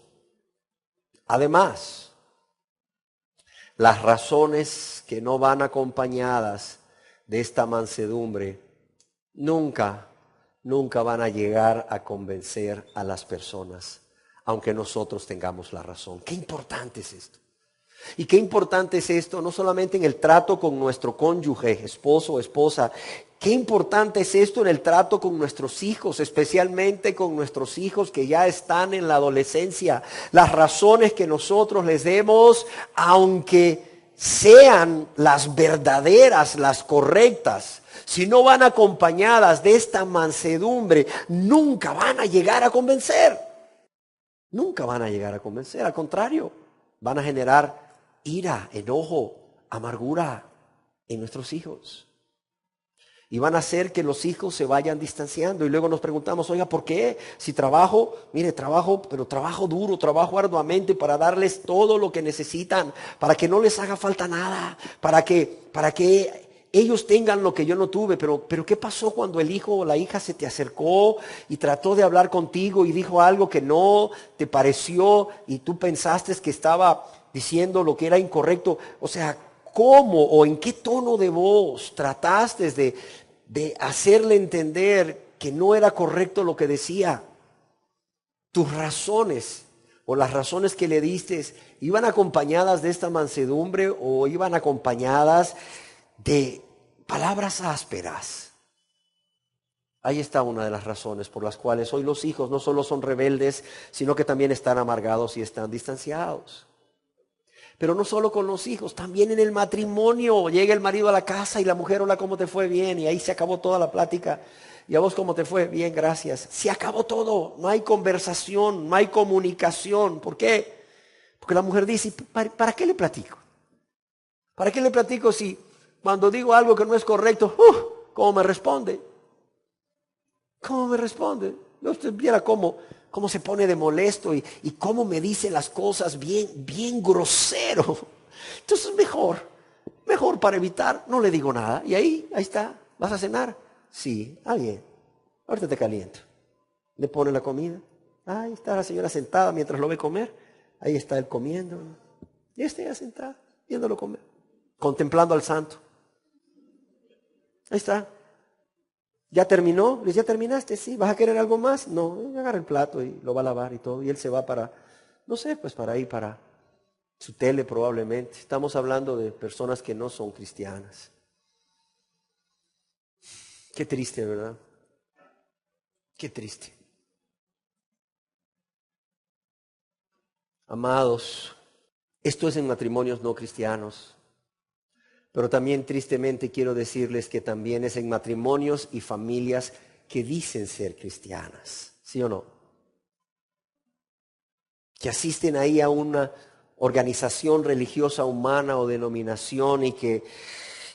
Además, las razones que no van acompañadas de esta mansedumbre nunca van a llegar a convencer a las personas, aunque nosotros tengamos la razón. Qué importante es esto. Y qué importante es esto, no solamente en el trato con nuestro cónyuge, esposo o esposa. Qué importante es esto en el trato con nuestros hijos, especialmente con nuestros hijos que ya están en la adolescencia. Las razones que nosotros les demos, aunque sean las verdaderas, las correctas, si no van acompañadas de esta mansedumbre, nunca van a llegar a convencer. Nunca van a llegar a convencer. Al contrario, van a generar ira, enojo, amargura en nuestros hijos. Y van a hacer que los hijos se vayan distanciando. Y luego nos preguntamos, oiga, ¿por qué? Si trabajo, mire, pero trabajo duro, trabajo arduamente para darles todo lo que necesitan, para que no les haga falta nada, para que ellos tengan lo que yo no tuve. Pero ¿qué pasó cuando el hijo o la hija se te acercó y trató de hablar contigo y dijo algo que no te pareció y tú pensaste que estaba diciendo lo que era incorrecto? O sea, ¿cómo o en qué tono de voz trataste de hacerle entender que no era correcto lo que decía? Tus razones o las razones que le diste, ¿iban acompañadas de esta mansedumbre o iban acompañadas de palabras ásperas? Ahí está una de las razones por las cuales hoy los hijos no solo son rebeldes, sino que también están amargados y están distanciados. Pero no solo con los hijos, también en el matrimonio. Llega el marido a la casa y la mujer, hola, ¿cómo te fue? Bien. Y ahí se acabó toda la plática. ¿Y a vos cómo te fue? Bien, gracias. Se acabó todo. No hay conversación, no hay comunicación. ¿Por qué? Porque la mujer dice, ¿para qué le platico? ¿Para qué le platico si cuando digo algo que no es correcto, cómo me responde? ¿Cómo me responde? No, usted viera cómo se pone de molesto y cómo me dice las cosas bien grosero. Entonces mejor para evitar, no le digo nada. Y ahí está, ¿vas a cenar? Sí, bien, ahorita te caliento. Le pone la comida. Ahí está la señora sentada mientras lo ve comer. Ahí está él comiendo. Y ya sentada, viéndolo comer. Contemplando al santo. Ahí está. ¿Ya terminó? ¿Ya terminaste? Sí. ¿Vas a querer algo más? No. Agarra el plato y lo va a lavar y todo. Y él se va para, no sé, pues para ir para su tele probablemente. Estamos hablando de personas que no son cristianas. Qué triste, ¿verdad? Qué triste. Amados, esto es en matrimonios no cristianos. Pero también tristemente quiero decirles que también es en matrimonios y familias que dicen ser cristianas, ¿sí o no? Que asisten ahí a una organización religiosa humana o denominación y que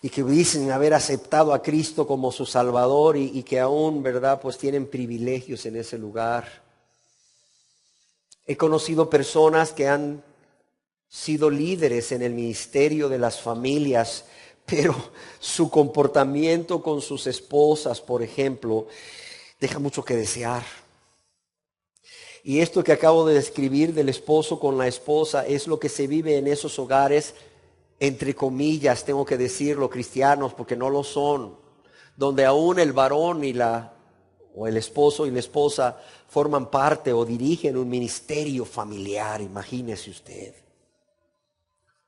dicen haber aceptado a Cristo como su Salvador y que aún, ¿verdad?, pues tienen privilegios en ese lugar. He conocido personas que han sido líderes en el ministerio de las familias, pero su comportamiento con sus esposas, por ejemplo, deja mucho que desear. Y esto que acabo de describir del esposo con la esposa es lo que se vive en esos hogares, entre comillas, tengo que decirlo, cristianos, porque no lo son, donde aún el varón o el esposo y la esposa forman parte o dirigen un ministerio familiar, imagínese usted.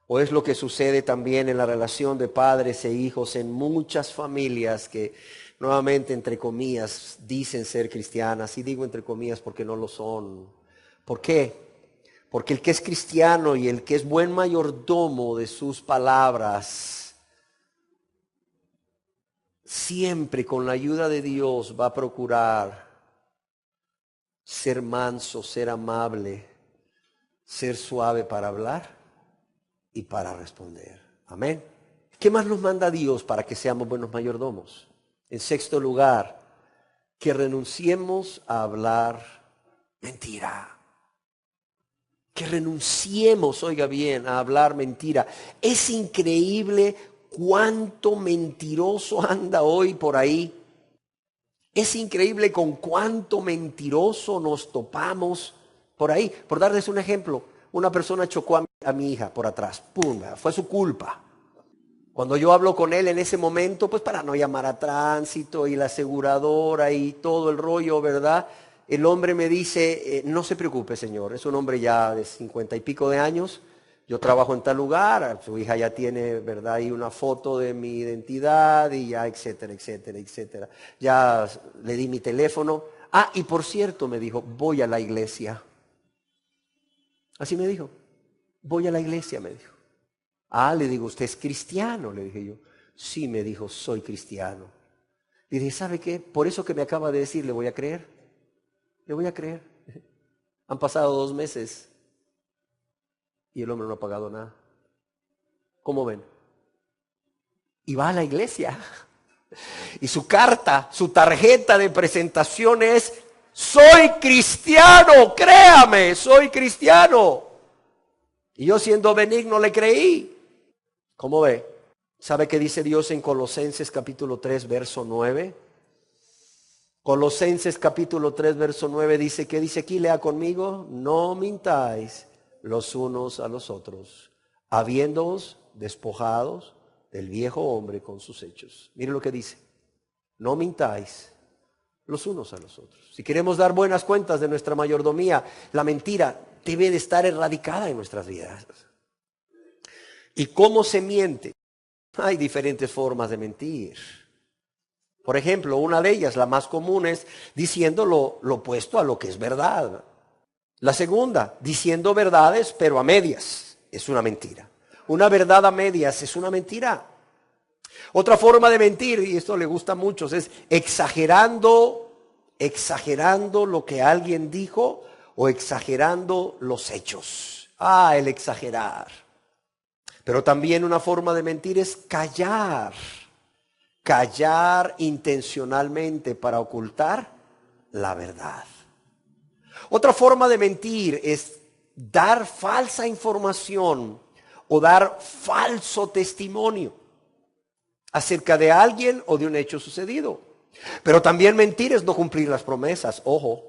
O es lo que sucede también en la relación de padres e hijos en muchas familias que nuevamente, entre comillas, dicen ser cristianas. Y digo entre comillas porque no lo son. ¿Por qué? Porque el que es cristiano y el que es buen mayordomo de sus palabras, siempre con la ayuda de Dios va a procurar ser manso, ser amable, ser suave para hablar y para responder. Amén. ¿Qué más nos manda Dios para que seamos buenos mayordomos? En sexto lugar, que renunciemos a hablar mentira. Que renunciemos, oiga bien, a hablar mentira. Es increíble cuánto mentiroso anda hoy por ahí. Es increíble con cuánto mentiroso nos topamos por ahí. Por darles un ejemplo, una persona chocó a mi hija por atrás. ¡Pum! Fue su culpa. Cuando yo hablo con él en ese momento, pues para no llamar a tránsito y la aseguradora y todo el rollo, ¿verdad? El hombre me dice, no se preocupe, señor, es un hombre ya de 50 y pico de años, yo trabajo en tal lugar, su hija ya tiene, ¿verdad?, ahí una foto de mi identidad y ya, etcétera, etcétera, etcétera. Ya le di mi teléfono. Ah, y por cierto, me dijo, voy a la iglesia. Así me dijo, voy a la iglesia, me dijo. Ah, le digo, ¿usted es cristiano? Le dije yo. Sí, me dijo, soy cristiano. Le dije, ¿sabe qué? Por eso que me acaba de decir, ¿le voy a creer? Le voy a creer. Han pasado 2 meses y el hombre no ha pagado nada. ¿Cómo ven? Y va a la iglesia. Y su carta, su tarjeta de presentación es, soy cristiano, créame, soy cristiano. Y yo siendo benigno le creí. ¿Cómo ve? ¿Sabe qué dice Dios en Colosenses capítulo 3, verso 9? Colosenses capítulo 3, verso 9 dice, ¿qué dice aquí? Lea conmigo. No mintáis los unos a los otros, habiéndoos despojados del viejo hombre con sus hechos. Mire lo que dice. No mintáis los unos a los otros. Si queremos dar buenas cuentas de nuestra mayordomía, la mentira debe de estar erradicada en nuestras vidas. ¿Y cómo se miente? Hay diferentes formas de mentir. Por ejemplo, una de ellas, la más común, es diciendo lo opuesto a lo que es verdad. La segunda, diciendo verdades pero a medias, es una mentira. Una verdad a medias es una mentira. Otra forma de mentir, y esto le gusta a muchos, es exagerando lo que alguien dijo o exagerando los hechos. Ah, el exagerar. Pero también una forma de mentir es callar intencionalmente para ocultar la verdad. Otra forma de mentir es dar falsa información o dar falso testimonio acerca de alguien o de un hecho sucedido. Pero también mentir es no cumplir las promesas. Ojo,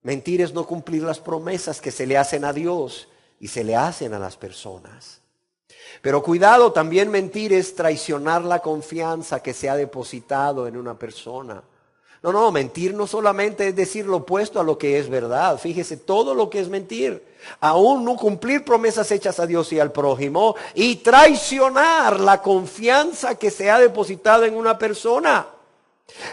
mentir es no cumplir las promesas que se le hacen a Dios y se le hacen a las personas. Pero cuidado, también mentir es traicionar la confianza que se ha depositado en una persona. No, mentir no solamente es decir lo opuesto a lo que es verdad. Fíjese, todo lo que es mentir. Aún no cumplir promesas hechas a Dios y al prójimo. Y traicionar la confianza que se ha depositado en una persona.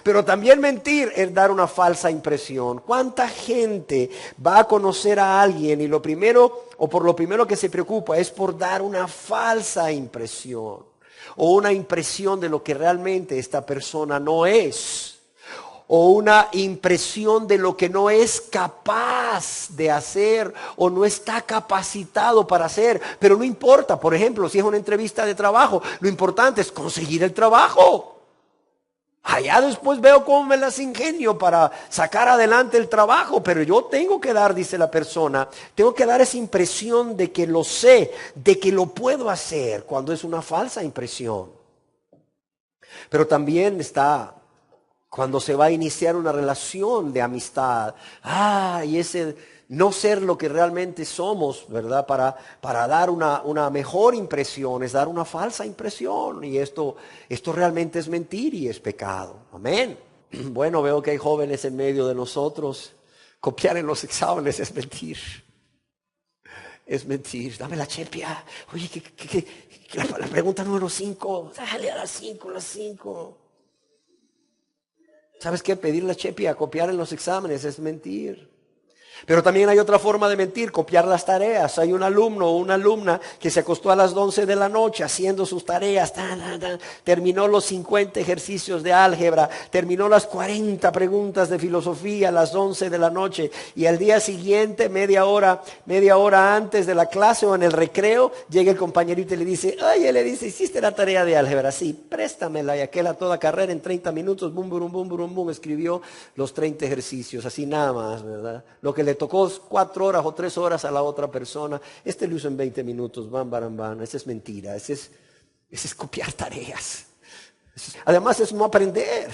Pero también mentir es dar una falsa impresión. ¿Cuánta gente va a conocer a alguien y por lo primero que se preocupa es por dar una falsa impresión? o una impresión de lo que realmente esta persona no es, o una impresión de lo que no es capaz de hacer o no está capacitado para hacer. Pero no importa, por ejemplo, si es una entrevista de trabajo, lo importante es conseguir el trabajo. Allá después veo cómo me las ingenio para sacar adelante el trabajo, pero yo tengo que dar, dice la persona, tengo que dar esa impresión de que lo sé, de que lo puedo hacer, cuando es una falsa impresión. Pero también está cuando se va a iniciar una relación de amistad. Y ese no ser lo que realmente somos, ¿verdad? Para dar una mejor impresión, es dar una falsa impresión. Y esto realmente es mentir y es pecado. Amén. Bueno, veo que hay jóvenes en medio de nosotros. Copiar en los exámenes es mentir. Es mentir. Dame la chepia. Oye, la pregunta número 5. Dale a las 5. ¿Sabes qué? Pedir la chepia, copiar en los exámenes es mentir. Pero también hay otra forma de mentir, copiar las tareas. Hay un alumno o una alumna que se acostó a las 11 de la noche haciendo sus tareas. Terminó los 50 ejercicios de álgebra, terminó las 40 preguntas de filosofía a las 11 de la noche. Y al día siguiente, media hora antes de la clase o en el recreo, llega el compañerito y le dice, ¿hiciste la tarea de álgebra? Sí, préstamela. Y aquel a toda carrera en 30 minutos, bum, bum, bum, bum, bum, escribió los 30 ejercicios, así nada más, ¿verdad? Lo que le tocó 4 horas o 3 horas a la otra persona, lo hizo en 20 minutos, bam. Esa es mentira, ese es copiar tareas. Además es no aprender,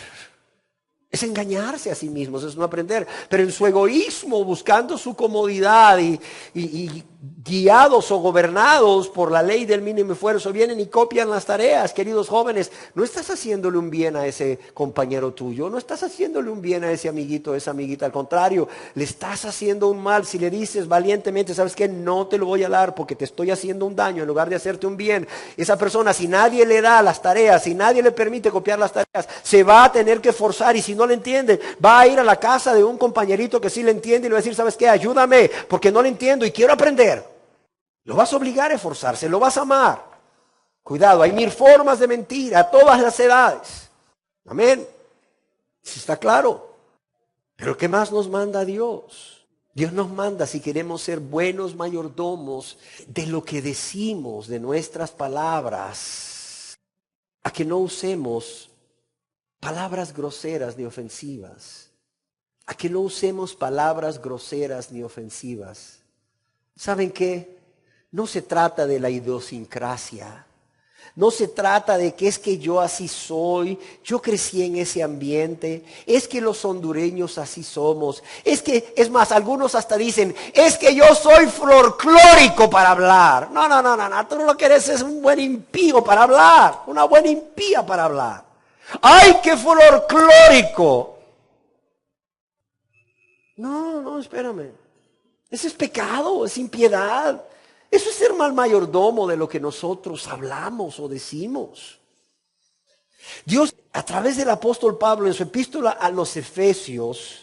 es engañarse a sí mismos, es no aprender. Pero en su egoísmo, buscando su comodidad y guiados o gobernados por la ley del mínimo esfuerzo, vienen y copian las tareas. Queridos jóvenes, no estás haciéndole un bien a ese compañero tuyo, no estás haciéndole un bien a ese amiguito o esa amiguita. Al contrario, le estás haciendo un mal si le dices valientemente, ¿sabes qué? No te lo voy a dar porque te estoy haciendo un daño en lugar de hacerte un bien. Esa persona, si nadie le da las tareas, si nadie le permite copiar las tareas, se va a tener que esforzar, y si no le entiende, va a ir a la casa de un compañerito que sí le entiende y le va a decir, ¿sabes qué? Ayúdame porque no le entiendo y quiero aprender. Lo vas a obligar a esforzarse, lo vas a amar. Cuidado, hay 1000 formas de mentir a todas las edades. Amén. ¿Sí está claro? Pero ¿qué más nos manda Dios? Dios nos manda, si queremos ser buenos mayordomos de lo que decimos, de nuestras palabras, a que no usemos palabras groseras ni ofensivas. A que no usemos palabras groseras ni ofensivas. ¿Saben qué? No se trata de la idiosincrasia. No se trata de que es que yo así soy, yo crecí en ese ambiente, es que los hondureños así somos, es más, algunos hasta dicen, es que yo soy folclórico para hablar. No, tú lo que eres es un buen impío para hablar, una buena impía para hablar. ¡Ay, qué folclórico! No, espérame. Ese es pecado, es impiedad. Eso es ser mal mayordomo de lo que nosotros hablamos o decimos. Dios, a través del apóstol Pablo, en su epístola a los Efesios,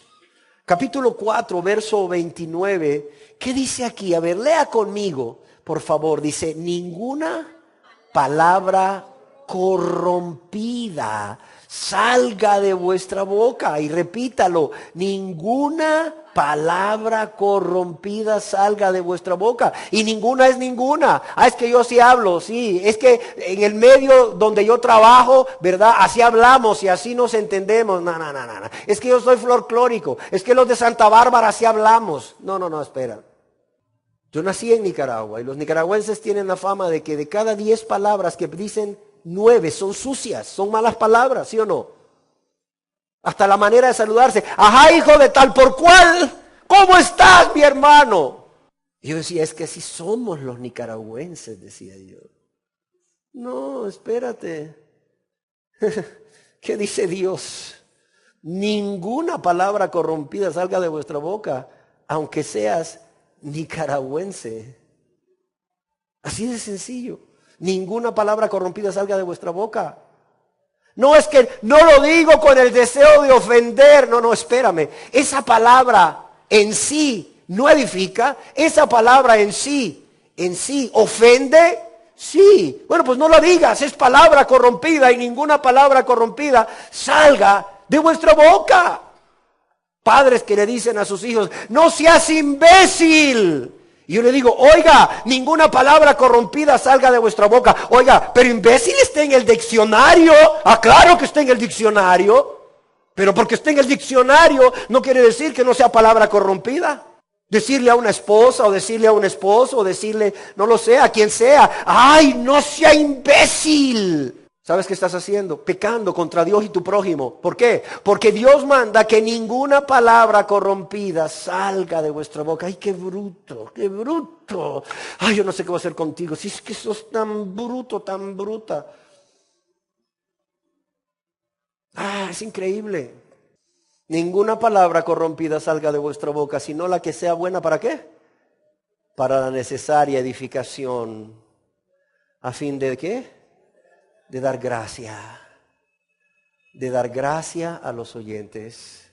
capítulo 4, verso 29, ¿qué dice aquí? A ver, lea conmigo, por favor. Dice, ninguna palabra corrompida salga de vuestra boca. Y repítalo, ninguna palabra corrompida salga de vuestra boca. Y ninguna es ninguna. Es que yo sí hablo, sí. Es que en el medio donde yo trabajo, ¿verdad? Así hablamos y así nos entendemos. No. Es que yo soy folclórico. Es que los de Santa Bárbara así hablamos. No, espera. Yo nací en Nicaragua y los nicaragüenses tienen la fama de que de cada 10 palabras que dicen, 9 son sucias, son malas palabras, ¿sí o no? Hasta la manera de saludarse. Ajá, hijo de tal por cual, ¿cómo estás, mi hermano? Y yo decía, es que así somos los nicaragüenses, decía yo. No, espérate. ¿Qué dice Dios? Ninguna palabra corrompida salga de vuestra boca, aunque seas nicaragüense. Así de sencillo. Ninguna palabra corrompida salga de vuestra boca. No es que no lo digo con el deseo de ofender. No, espérame. Esa palabra en sí no edifica. Esa palabra en sí ofende. Sí. Bueno, pues no lo digas, es palabra corrompida y ninguna palabra corrompida salga de vuestra boca. Padres que le dicen a sus hijos, no seas imbécil. Y yo le digo, oiga, ninguna palabra corrompida salga de vuestra boca. Oiga, pero imbécil está en el diccionario. Ah, claro que está en el diccionario. Pero porque está en el diccionario no quiere decir que no sea palabra corrompida. Decirle a una esposa o decirle a un esposo o decirle, no lo sé, a quien sea, ¡ay, no sea imbécil! ¿Sabes qué estás haciendo? Pecando contra Dios y tu prójimo. ¿Por qué? Porque Dios manda que ninguna palabra corrompida salga de vuestra boca. ¡Ay, qué bruto! ¡Qué bruto! ¡Ay, yo no sé qué voy a hacer contigo! Si es que sos tan bruto, tan bruta. ¡Ah, es increíble! Ninguna palabra corrompida salga de vuestra boca, sino la que sea buena, ¿para qué? Para la necesaria edificación. ¿A fin de qué? De dar gracia a los oyentes,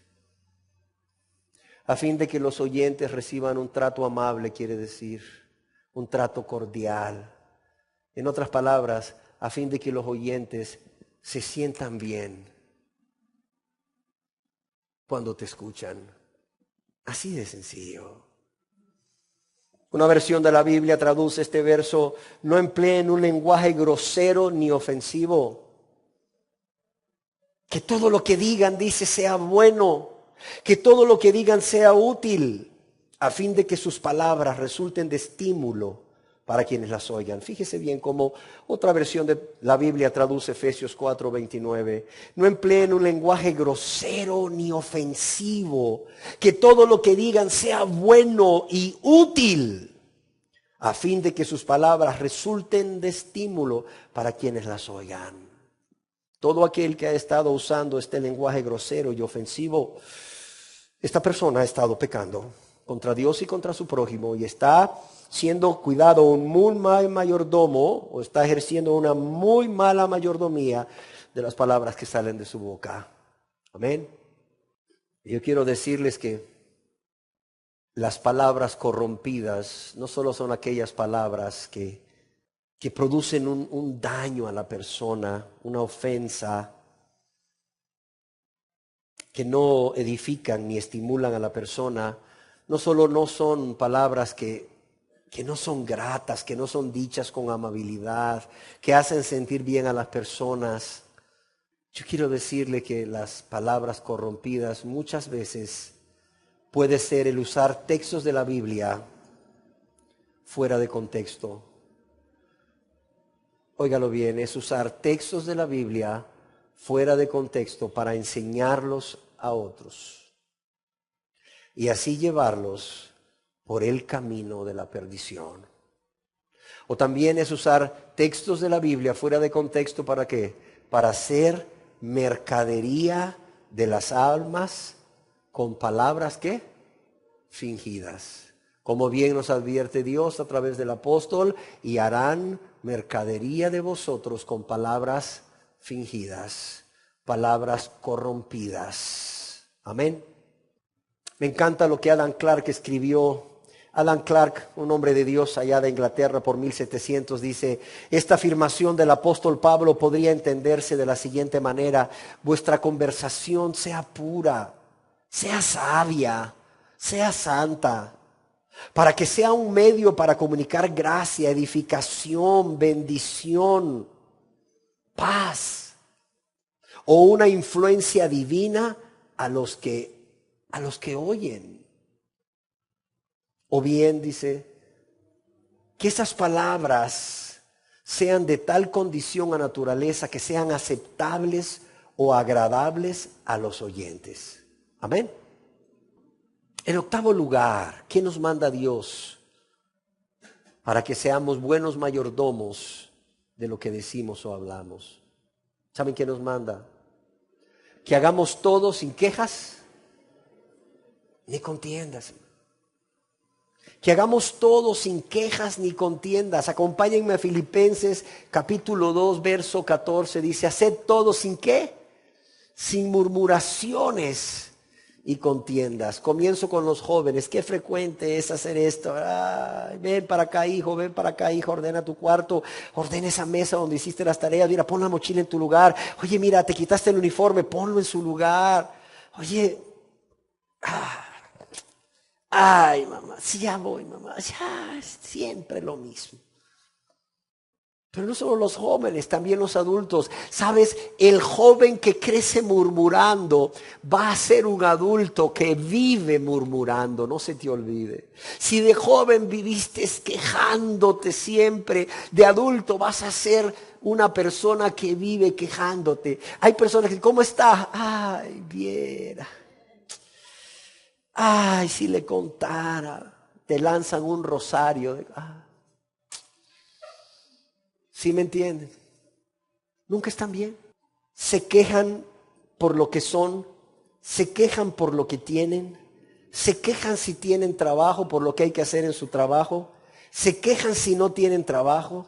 a fin de que los oyentes reciban un trato amable, quiere decir, un trato cordial. En otras palabras, a fin de que los oyentes se sientan bien cuando te escuchan. Así de sencillo. Una versión de la Biblia traduce este verso, no empleen un lenguaje grosero ni ofensivo. Que todo lo que digan, dice, sea bueno. Que todo lo que digan sea útil, a fin de que sus palabras resulten de estímulo para quienes las oigan. Fíjese bien cómo otra versión de la Biblia traduce Efesios 4:29. No empleen un lenguaje grosero ni ofensivo. Que todo lo que digan sea bueno y útil, a fin de que sus palabras resulten de estímulo para quienes las oigan. Todo aquel que ha estado usando este lenguaje grosero y ofensivo, esta persona ha estado pecando contra Dios y contra su prójimo y está siendo cuidado un muy mal mayordomo o está ejerciendo una muy mala mayordomía de las palabras que salen de su boca. Amén. Yo quiero decirles que las palabras corrompidas no solo son aquellas palabras que producen un daño a la persona, una ofensa, que no edifican ni estimulan a la persona. No solo no son palabras que no son gratas, que no son dichas con amabilidad, que hacen sentir bien a las personas. Yo quiero decirle que las palabras corrompidas muchas veces puede ser el usar textos de la Biblia fuera de contexto. Óigalo bien, es usar textos de la Biblia fuera de contexto para enseñarlos a otros y así llevarlos por el camino de la perdición. O también es usar textos de la Biblia fuera de contexto, ¿para qué? Para hacer mercadería de las almas con palabras, ¿qué? Fingidas. Como bien nos advierte Dios a través del apóstol, y harán mercadería de vosotros con palabras fingidas, palabras corrompidas. Amén. Me encanta lo que Alan Clark escribió. Alan Clark, un hombre de Dios allá de Inglaterra por 1700, dice, esta afirmación del apóstol Pablo podría entenderse de la siguiente manera: vuestra conversación sea pura, sea sabia, sea santa, para que sea un medio para comunicar gracia, edificación, bendición, paz, o una influencia divina a los que oyen. O bien, dice, que esas palabras sean de tal condición o naturaleza que sean aceptables o agradables a los oyentes. Amén. En octavo lugar, ¿qué nos manda Dios para que seamos buenos mayordomos de lo que decimos o hablamos? ¿Saben qué nos manda? Que hagamos todo sin quejas ni contiendas. Que hagamos todo sin quejas ni contiendas. Acompáñenme a Filipenses capítulo 2, verso 14. Dice, haced todo sin ¿qué? Sin murmuraciones y contiendas. Comienzo con los jóvenes. Qué frecuente es hacer esto. Ay, ven para acá, hijo, ven para acá, hijo, ordena tu cuarto, ordena esa mesa donde hiciste las tareas, mira, pon la mochila en tu lugar. Oye, mira, te quitaste el uniforme, ponlo en su lugar. Oye, ay, mamá, sí, ya voy, mamá, ya, siempre lo mismo. Pero no solo los jóvenes, también los adultos. ¿Sabes? El joven que crece murmurando va a ser un adulto que vive murmurando, no se te olvide. Si de joven viviste quejándote siempre, de adulto vas a ser una persona que vive quejándote. Hay personas que, ¿cómo está? Ay, viera. Ay, si le contara. Te lanzan un rosario. ¿Sí me entienden? Nunca están bien. Se quejan por lo que son, se quejan por lo que tienen, se quejan si tienen trabajo, por lo que hay que hacer en su trabajo, se quejan si no tienen trabajo,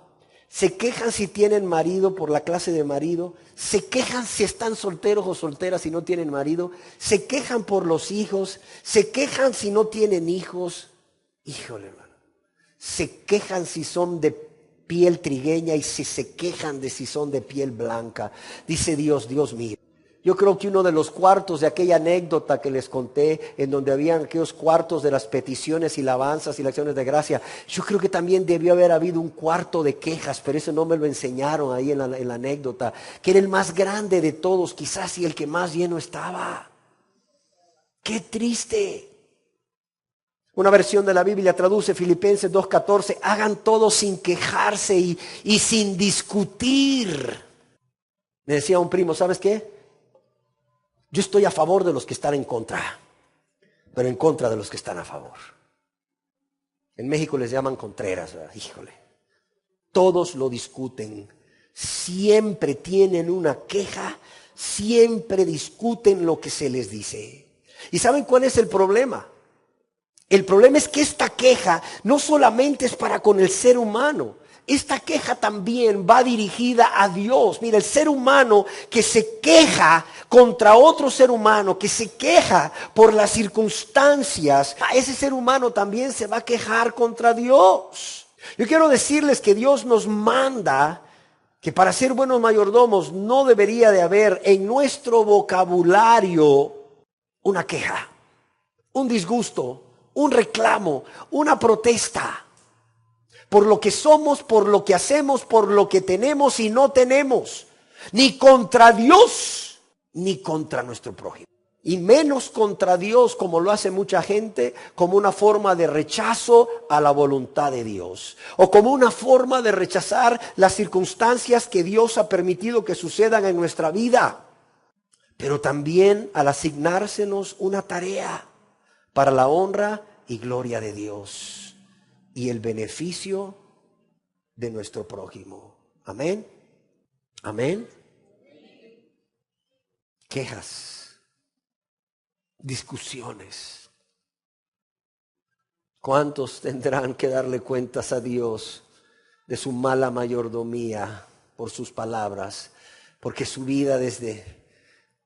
se quejan si tienen marido por la clase de marido, se quejan si están solteros o solteras si no tienen marido, se quejan por los hijos, se quejan si no tienen hijos. Híjole, hermano. Se quejan si son de piel trigueña y si se quejan de si son de piel blanca. Dice Dios, Dios mío. Yo creo que uno de los cuartos de aquella anécdota que les conté, en donde habían aquellos cuartos de las peticiones y alabanzas y las acciones de gracia, yo creo que también debió haber habido un cuarto de quejas, pero eso no me lo enseñaron ahí en la anécdota, que era el más grande de todos, quizás y el que más lleno estaba. ¡Qué triste! Una versión de la Biblia traduce Filipenses 2:14, hagan todo sin quejarse y sin discutir. Me decía un primo, ¿sabes qué? Yo estoy a favor de los que están en contra, pero en contra de los que están a favor. En México les llaman contreras, ¿verdad? Híjole. Todos lo discuten, siempre tienen una queja, siempre discuten lo que se les dice. ¿Y saben cuál es el problema? El problema es que esta queja no solamente es para con el ser humano, esta queja también va dirigida a Dios. Mira, el ser humano que se queja contra otro ser humano, que se queja por las circunstancias, ese ser humano también se va a quejar contra Dios. Yo quiero decirles que Dios nos manda que para ser buenos mayordomos no debería de haber en nuestro vocabulario una queja, un disgusto, un reclamo, una protesta por lo que somos, por lo que hacemos, por lo que tenemos y no tenemos, ni contra Dios ni contra nuestro prójimo, y menos contra Dios, como lo hace mucha gente, como una forma de rechazo a la voluntad de Dios, o como una forma de rechazar las circunstancias que Dios ha permitido que sucedan en nuestra vida, pero también al asignársenos una tarea para la honra y gloria de Dios y el beneficio de nuestro prójimo. Amén. Amén. Quejas, discusiones. ¿Cuántos tendrán que darle cuentas a Dios de su mala mayordomía por sus palabras? Porque su vida desde,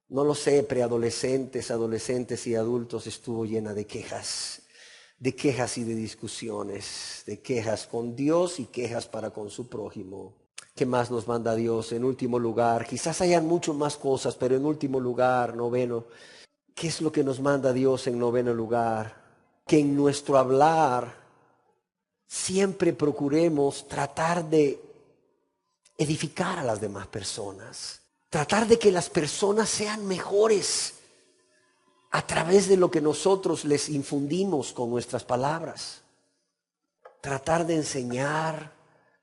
no lo sé, preadolescentes, adolescentes y adultos estuvo llena de quejas y de discusiones, de quejas con Dios y quejas para con su prójimo. ¿Qué más nos manda Dios? En último lugar, quizás hayan muchas más cosas, pero en último lugar, noveno, ¿qué es lo que nos manda Dios en noveno lugar? Que en nuestro hablar siempre procuremos tratar de edificar a las demás personas, tratar de que las personas sean mejores a través de lo que nosotros les infundimos con nuestras palabras. Tratar de enseñar,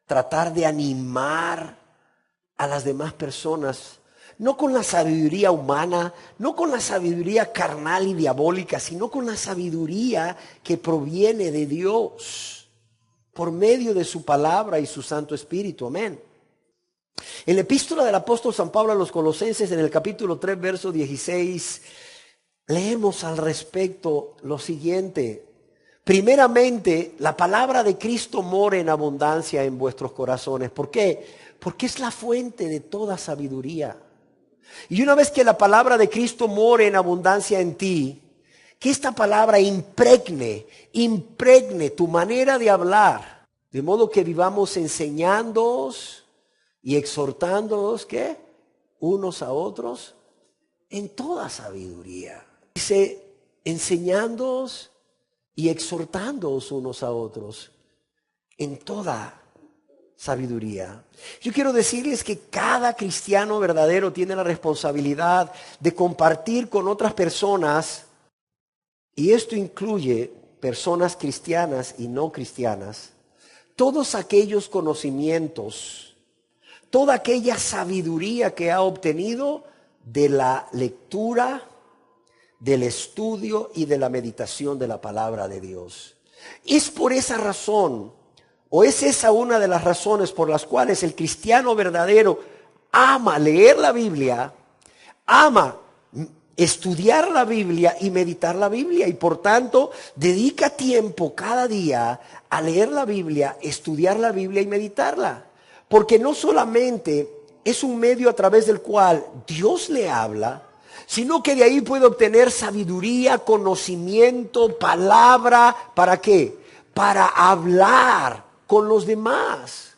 tratar de animar a las demás personas, no con la sabiduría humana, no con la sabiduría carnal y diabólica, sino con la sabiduría que proviene de Dios, por medio de su palabra y su Santo Espíritu. Amén. En la epístola del apóstol San Pablo a los Colosenses, en el capítulo 3, verso 16, leemos al respecto lo siguiente. Primeramente, la palabra de Cristo mora en abundancia en vuestros corazones. ¿Por qué? Porque es la fuente de toda sabiduría. Y una vez que la palabra de Cristo mora en abundancia en ti, que esta palabra impregne tu manera de hablar, de modo que vivamos enseñándoos y exhortándoos, ¿qué? Unos a otros en toda sabiduría. Dice, enseñándoos y exhortándoos unos a otros en toda sabiduría. Yo quiero decirles que cada cristiano verdadero tiene la responsabilidad de compartir con otras personas, y esto incluye personas cristianas y no cristianas, todos aquellos conocimientos, toda aquella sabiduría que ha obtenido de la lectura, del estudio y de la meditación de la palabra de Dios. Es por esa razón, o es esa una de las razones por las cuales el cristiano verdadero ama leer la Biblia, ama estudiar la Biblia y meditar la Biblia, y por tanto dedica tiempo cada día a leer la Biblia, estudiar la Biblia y meditarla. Porque no solamente es un medio a través del cual Dios le habla, sino que de ahí puede obtener sabiduría, conocimiento, palabra. ¿Para qué? Para hablar con los demás.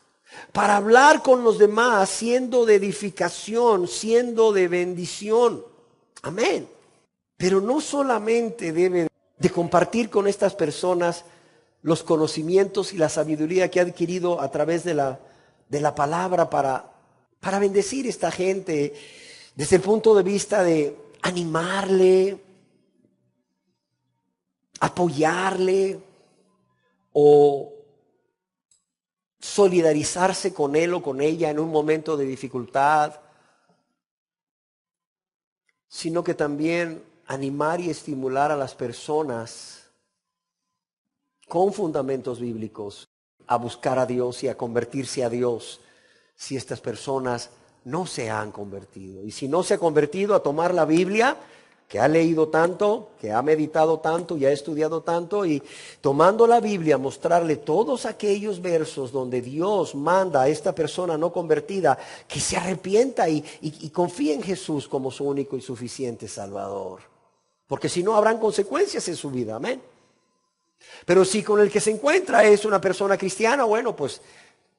Para hablar con los demás siendo de edificación, siendo de bendición. Amén. Pero no solamente debe de compartir con estas personas los conocimientos y la sabiduría que ha adquirido a través de la palabra para bendecir a esta gente desde el punto de vista de animarle, apoyarle o solidarizarse con él o con ella en un momento de dificultad, sino que también animar y estimular a las personas con fundamentos bíblicos a buscar a Dios y a convertirse a Dios si estas personas no se han convertido. Y si no se ha convertido, a tomar la Biblia, que ha leído tanto, que ha meditado tanto y ha estudiado tanto, y tomando la Biblia, mostrarle todos aquellos versos donde Dios manda a esta persona no convertida que se arrepienta y confíe en Jesús como su único y suficiente Salvador. Porque si no, habrán consecuencias en su vida, amén. Pero si con el que se encuentra es una persona cristiana, bueno, pues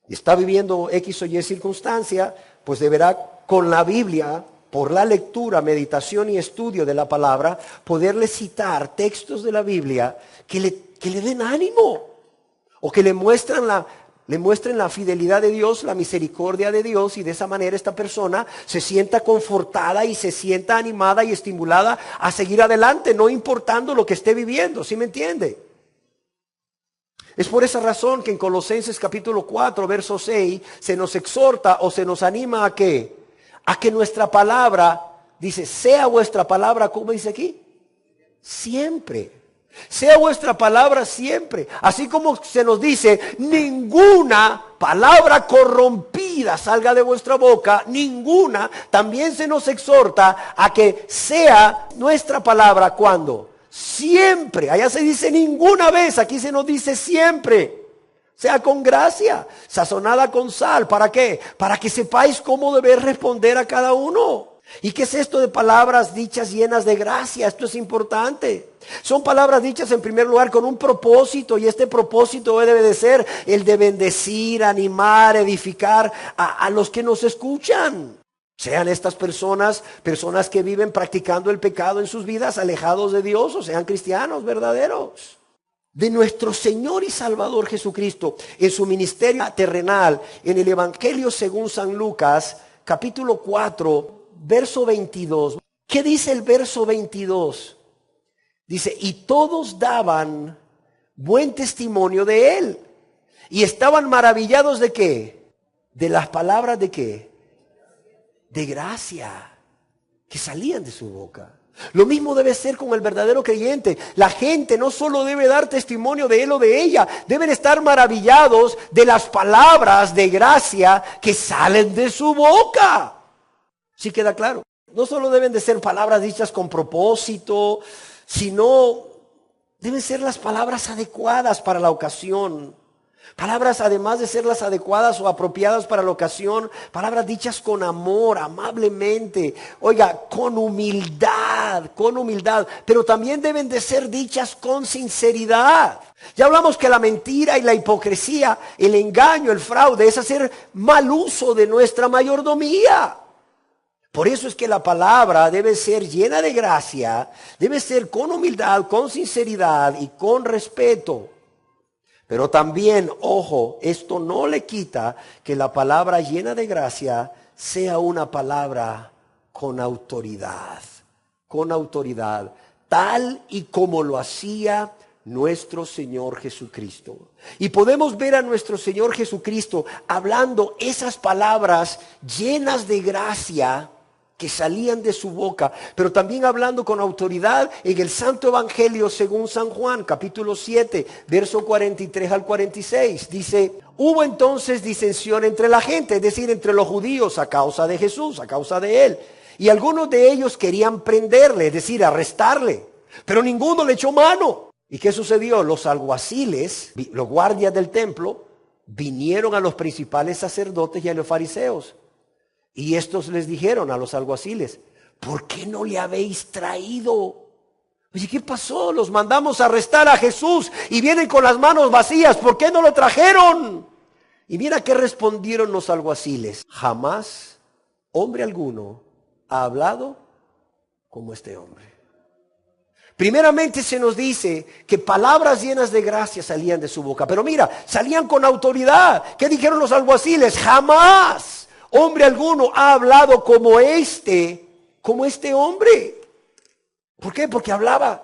está viviendo X o Y circunstancia, pues deberá con la Biblia, por la lectura, meditación y estudio de la palabra, poderle citar textos de la Biblia que le den ánimo o que le muestren la fidelidad de Dios, la misericordia de Dios, y de esa manera esta persona se sienta confortada y se sienta animada y estimulada a seguir adelante, no importando lo que esté viviendo. ¿Sí me entiende? Es por esa razón que en Colosenses capítulo 4, verso 6, se nos exhorta o se nos anima a ¿qué? A que nuestra palabra, dice, sea vuestra palabra, ¿cómo dice aquí? Siempre. Sea vuestra palabra siempre. Así como se nos dice, ninguna palabra corrompida salga de vuestra boca, ninguna. También se nos exhorta a que sea nuestra palabra, ¿cuándo? Siempre. Allá se dice ninguna vez, aquí se nos dice siempre. Sea con gracia, sazonada con sal. ¿Para qué? Para que sepáis cómo deber responder a cada uno. ¿Y qué es esto de palabras dichas llenas de gracia? Esto es importante. Son palabras dichas en primer lugar con un propósito, y este propósito debe de ser el de bendecir, animar, edificar a los que nos escuchan. Sean estas personas que viven practicando el pecado en sus vidas, alejados de Dios, o sean cristianos verdaderos. De nuestro Señor y Salvador Jesucristo en su ministerio terrenal, en el Evangelio según San Lucas, capítulo 4, verso 22. ¿Qué dice el verso 22? Dice, y todos daban buen testimonio de él, y estaban maravillados ¿de qué? De las palabras ¿de qué? De gracia que salían de su boca. Lo mismo debe ser con el verdadero creyente. La gente no solo debe dar testimonio de él o de ella, deben estar maravillados de las palabras de gracia que salen de su boca. ¿Sí queda claro? No solo deben de ser palabras dichas con propósito, sino deben ser las palabras adecuadas para la ocasión. Palabras, además de ser las adecuadas o apropiadas para la ocasión, palabras dichas con amor, amablemente, oiga, con humildad, pero también deben de ser dichas con sinceridad. Ya hablamos que la mentira y la hipocresía, el engaño, el fraude, es hacer mal uso de nuestra mayordomía. Por eso es que la palabra debe ser llena de gracia, debe ser con humildad, con sinceridad y con respeto. Pero también, ojo, esto no le quita que la palabra llena de gracia sea una palabra con autoridad, tal y como lo hacía nuestro Señor Jesucristo. Y podemos ver a nuestro Señor Jesucristo hablando esas palabras llenas de gracia que salían de su boca, pero también hablando con autoridad en el Santo Evangelio según San Juan, capítulo 7, verso 43 al 46. Dice, hubo entonces disensión entre la gente, es decir, entre los judíos a causa de Jesús, a causa de él. Y algunos de ellos querían prenderle, es decir, arrestarle, pero ninguno le echó mano. ¿Y qué sucedió? Los alguaciles, los guardias del templo, vinieron a los principales sacerdotes y a los fariseos. Y estos les dijeron a los alguaciles, ¿por qué no le habéis traído? Oye, ¿qué pasó? Los mandamos a arrestar a Jesús y vienen con las manos vacías. ¿Por qué no lo trajeron? Y mira qué respondieron los alguaciles. Jamás hombre alguno ha hablado como este hombre. Primeramente se nos dice que palabras llenas de gracia salían de su boca. Pero mira, salían con autoridad. ¿Qué dijeron los alguaciles? Jamás hombre alguno ha hablado como este hombre. ¿Por qué? Porque hablaba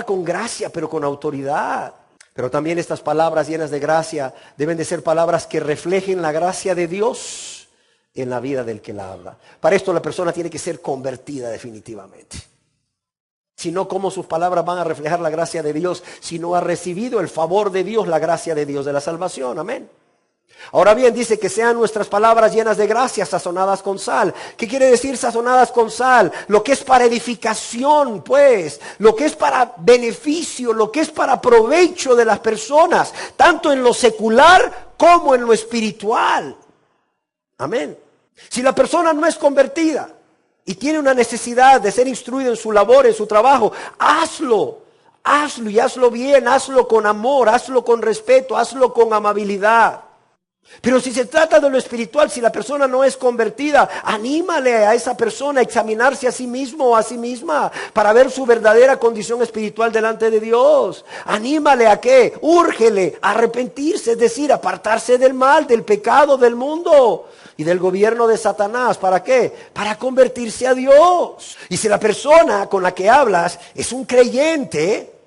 con gracia, pero con autoridad. Pero también estas palabras llenas de gracia deben de ser palabras que reflejen la gracia de Dios en la vida del que la habla. Para esto la persona tiene que ser convertida definitivamente. Si no, ¿cómo sus palabras van a reflejar la gracia de Dios si no ha recibido el favor de Dios, la gracia de Dios de la salvación? Amén. Ahora bien, dice que sean nuestras palabras llenas de gracia, sazonadas con sal. ¿Qué quiere decir sazonadas con sal? Lo que es para edificación, pues, lo que es para beneficio, lo que es para provecho de las personas, tanto en lo secular como en lo espiritual. Amén. Si la persona no es convertida y tiene una necesidad de ser instruido en su labor, en su trabajo, hazlo y hazlo bien, hazlo con amor, hazlo con respeto, hazlo con amabilidad. Pero si se trata de lo espiritual, si la persona no es convertida, anímale a esa persona a examinarse a sí mismo o a sí misma para ver su verdadera condición espiritual delante de Dios. Anímale a qué, úrgele a arrepentirse, es decir, apartarse del mal, del pecado, del mundo y del gobierno de Satanás. ¿Para qué? Para convertirse a Dios. Y si la persona con la que hablas es un creyente,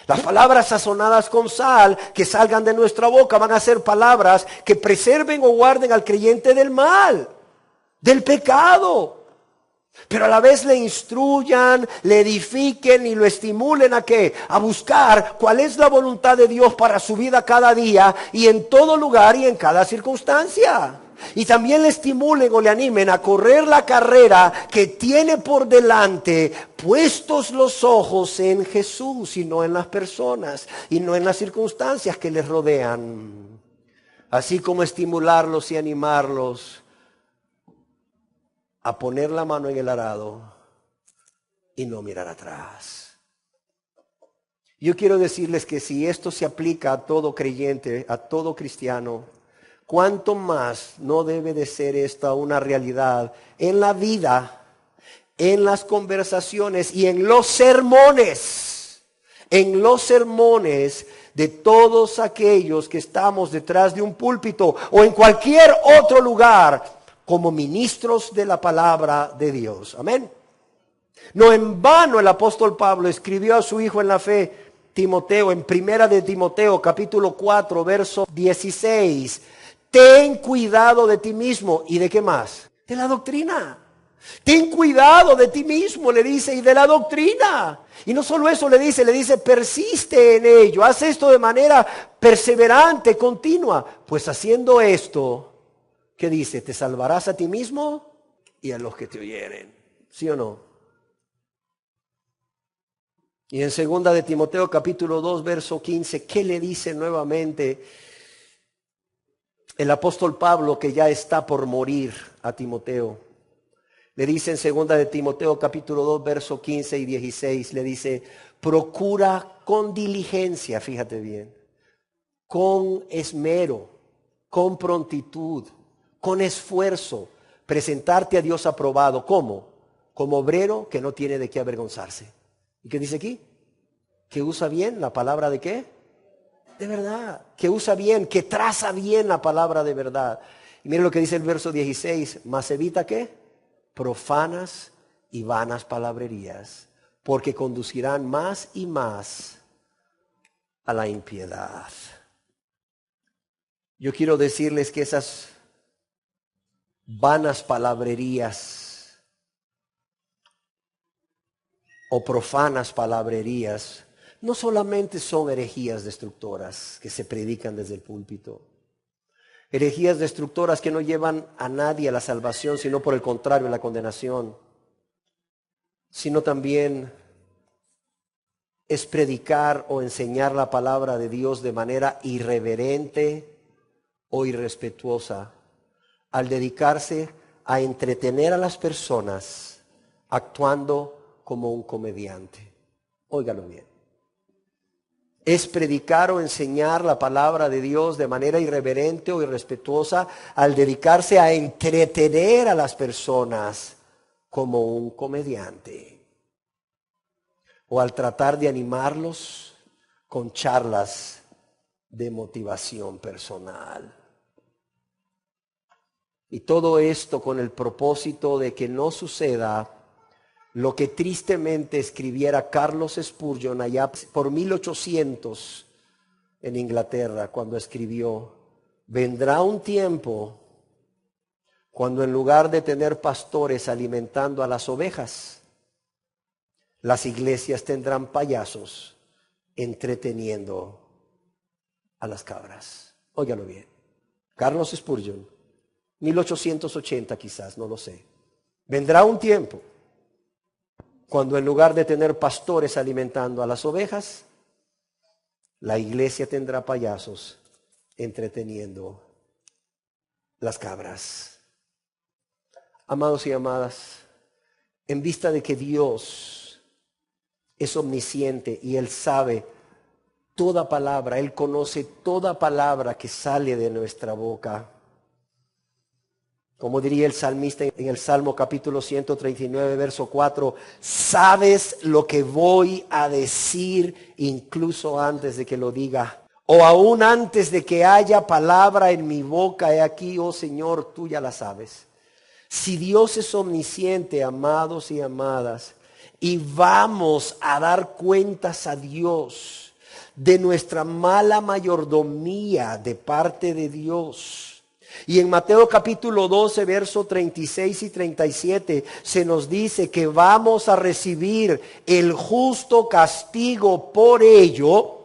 las palabras sazonadas con sal que salgan de nuestra boca van a ser palabras que preserven o guarden al creyente del mal, del pecado. Pero a la vez le instruyan, le edifiquen y lo estimulen ¿a qué? A buscar cuál es la voluntad de Dios para su vida cada día y en todo lugar y en cada circunstancia. Y también le estimulen o le animen a correr la carrera que tiene por delante, puestos los ojos en Jesús y no en las personas y no en las circunstancias que les rodean. Así como estimularlos y animarlos a poner la mano en el arado y no mirar atrás. Yo quiero decirles que si esto se aplica a todo creyente, a todo cristiano, ¿cuánto más no debe de ser esta una realidad en la vida, en las conversaciones y en los sermones? En los sermones de todos aquellos que estamos detrás de un púlpito o en cualquier otro lugar como ministros de la palabra de Dios. Amén. No en vano el apóstol Pablo escribió a su hijo en la fe, Timoteo, en primera de Timoteo, capítulo 4, verso 16. Ten cuidado de ti mismo. ¿Y de qué más? De la doctrina. Ten cuidado de ti mismo, le dice, y de la doctrina. Y no solo eso le dice, persiste en ello. Haz esto de manera perseverante, continua. Pues haciendo esto, ¿qué dice? Te salvarás a ti mismo y a los que te oyeren. ¿Sí o no? Y en segunda de Timoteo capítulo 2 verso 15, ¿qué le dice nuevamente el apóstol Pablo, que ya está por morir, a Timoteo? Le dice en segunda de Timoteo capítulo 2 verso 15 y 16, le dice: procura con diligencia, fíjate bien, con esmero, con prontitud, con esfuerzo, presentarte a Dios aprobado. ¿Cómo? Como obrero que no tiene de qué avergonzarse. ¿Y qué dice aquí? Que usa bien la palabra de qué? De verdad. Que usa bien, que traza bien la palabra de verdad. Y mire lo que dice el verso 16. Mas evita ¿qué? Profanas y vanas palabrerías, porque conducirán más y más a la impiedad. Yo quiero decirles que esas vanas palabrerías o profanas palabrerías no solamente son herejías destructoras que se predican desde el púlpito, herejías destructoras que no llevan a nadie a la salvación, sino por el contrario a la condenación, sino también es predicar o enseñar la palabra de Dios de manera irreverente o irrespetuosa, al dedicarse a entretener a las personas actuando como un comediante. Óigalo bien. Es predicar o enseñar la palabra de Dios de manera irreverente o irrespetuosa al dedicarse a entretener a las personas como un comediante, o al tratar de animarlos con charlas de motivación personal. Y todo esto con el propósito de que no suceda lo que tristemente escribiera Carlos Spurgeon allá por 1800 en Inglaterra, cuando escribió: vendrá un tiempo cuando en lugar de tener pastores alimentando a las ovejas, las iglesias tendrán payasos entreteniendo a las cabras. Óigalo bien. Carlos Spurgeon, 1880 quizás, no lo sé. Vendrá un tiempo cuando en lugar de tener pastores alimentando a las ovejas, la iglesia tendrá payasos entreteniendo las cabras. Amados y amadas, en vista de que Dios es omnisciente y Él sabe toda palabra, Él conoce toda palabra que sale de nuestra boca. Como diría el salmista en el Salmo capítulo 139, verso 4, sabes lo que voy a decir incluso antes de que lo diga, o aún antes de que haya palabra en mi boca. He aquí, oh Señor, tú ya la sabes. Si Dios es omnisciente, amados y amadas, y vamos a dar cuentas a Dios de nuestra mala mayordomía de parte de Dios. Y en Mateo capítulo 12, verso 36 y 37, se nos dice que vamos a recibir el justo castigo por ello.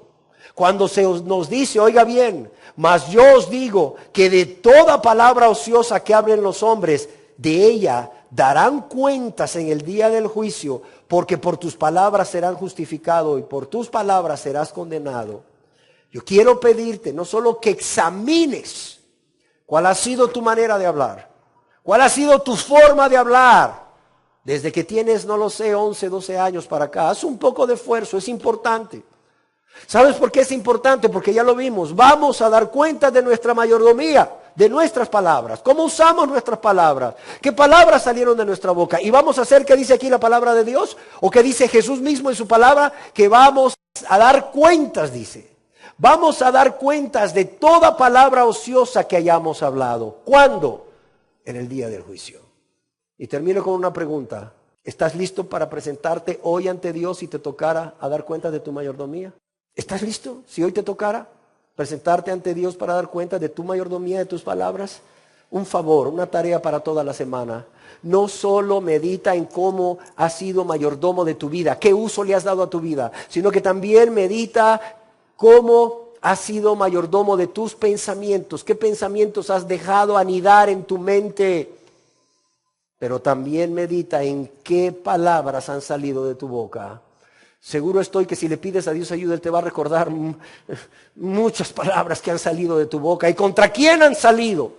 Cuando se nos dice, oiga bien, mas yo os digo que de toda palabra ociosa que hablen los hombres, de ella darán cuentas en el día del juicio, porque por tus palabras serán justificado y por tus palabras serás condenado. Yo quiero pedirte no solo que examines cuál ha sido tu manera de hablar, cuál ha sido tu forma de hablar, desde que tienes, no lo sé, 11, 12 años para acá. Haz un poco de esfuerzo, es importante. ¿Sabes por qué es importante? Porque ya lo vimos, vamos a dar cuenta de nuestra mayordomía, de nuestras palabras, cómo usamos nuestras palabras, qué palabras salieron de nuestra boca. Y vamos a hacer, ¿qué dice aquí la palabra de Dios? O qué dice Jesús mismo en su palabra, que vamos a dar cuentas, dice. Vamos a dar cuentas de toda palabra ociosa que hayamos hablado. ¿Cuándo? En el día del juicio. Y termino con una pregunta. ¿Estás listo para presentarte hoy ante Dios si te tocara a dar cuenta de tu mayordomía? ¿Estás listo? Si hoy te tocara presentarte ante Dios para dar cuenta de tu mayordomía, de tus palabras. Un favor, una tarea para toda la semana. No solo medita en cómo has sido mayordomo de tu vida, qué uso le has dado a tu vida, sino que también medita cómo has sido mayordomo de tus pensamientos, qué pensamientos has dejado anidar en tu mente. Pero también medita en qué palabras han salido de tu boca. Seguro estoy que si le pides a Dios ayuda, Él te va a recordar muchas palabras que han salido de tu boca y contra quién han salido.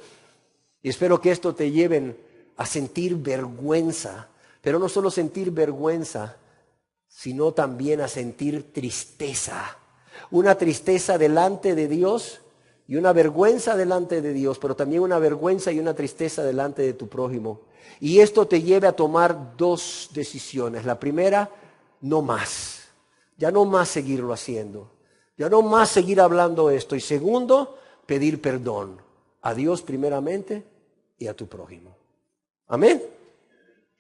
Y espero que esto te lleven a sentir vergüenza, pero no solo sentir vergüenza, sino también a sentir tristeza. Una tristeza delante de Dios y una vergüenza delante de Dios, pero también una vergüenza y una tristeza delante de tu prójimo. Y esto te lleve a tomar dos decisiones. La primera, no más. Ya no más seguirlo haciendo. Ya no más seguir hablando esto. Y segundo, pedir perdón a Dios primeramente y a tu prójimo. Amén.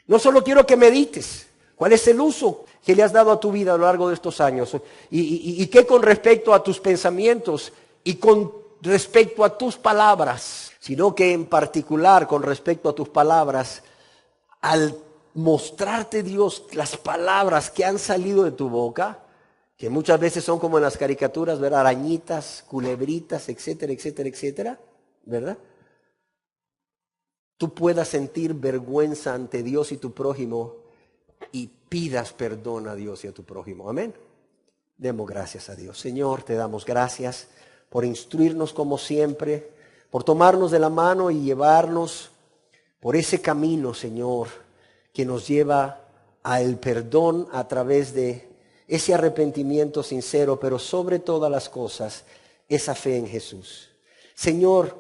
No solo quiero que medites cuál es el uso que le has dado a tu vida a lo largo de estos años y qué con respecto a tus pensamientos y con respecto a tus palabras, sino que en particular con respecto a tus palabras, al mostrarte Dios las palabras que han salido de tu boca, que muchas veces son como en las caricaturas, ¿verdad? Arañitas, culebritas, etcétera, etcétera, etcétera, ¿verdad? Tú puedas sentir vergüenza ante Dios y tu prójimo y pidas perdón a Dios y a tu prójimo. Amén. Demos gracias a Dios. Señor, te damos gracias por instruirnos como siempre, por tomarnos de la mano y llevarnos por ese camino, Señor, que nos lleva al perdón a través de ese arrepentimiento sincero, pero sobre todas las cosas, esa fe en Jesús. Señor,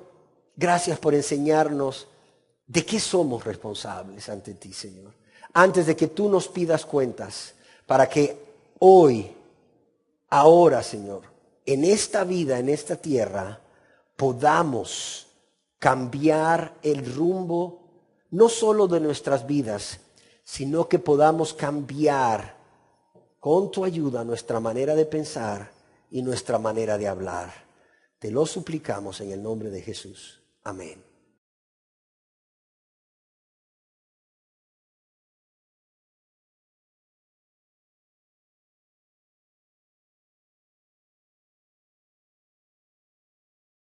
gracias por enseñarnos de qué somos responsables ante ti, Señor. Antes de que tú nos pidas cuentas, para que hoy, ahora, Señor, en esta vida, en esta tierra, podamos cambiar el rumbo, no solo de nuestras vidas, sino que podamos cambiar con tu ayuda nuestra manera de pensar y nuestra manera de hablar. Te lo suplicamos en el nombre de Jesús. Amén.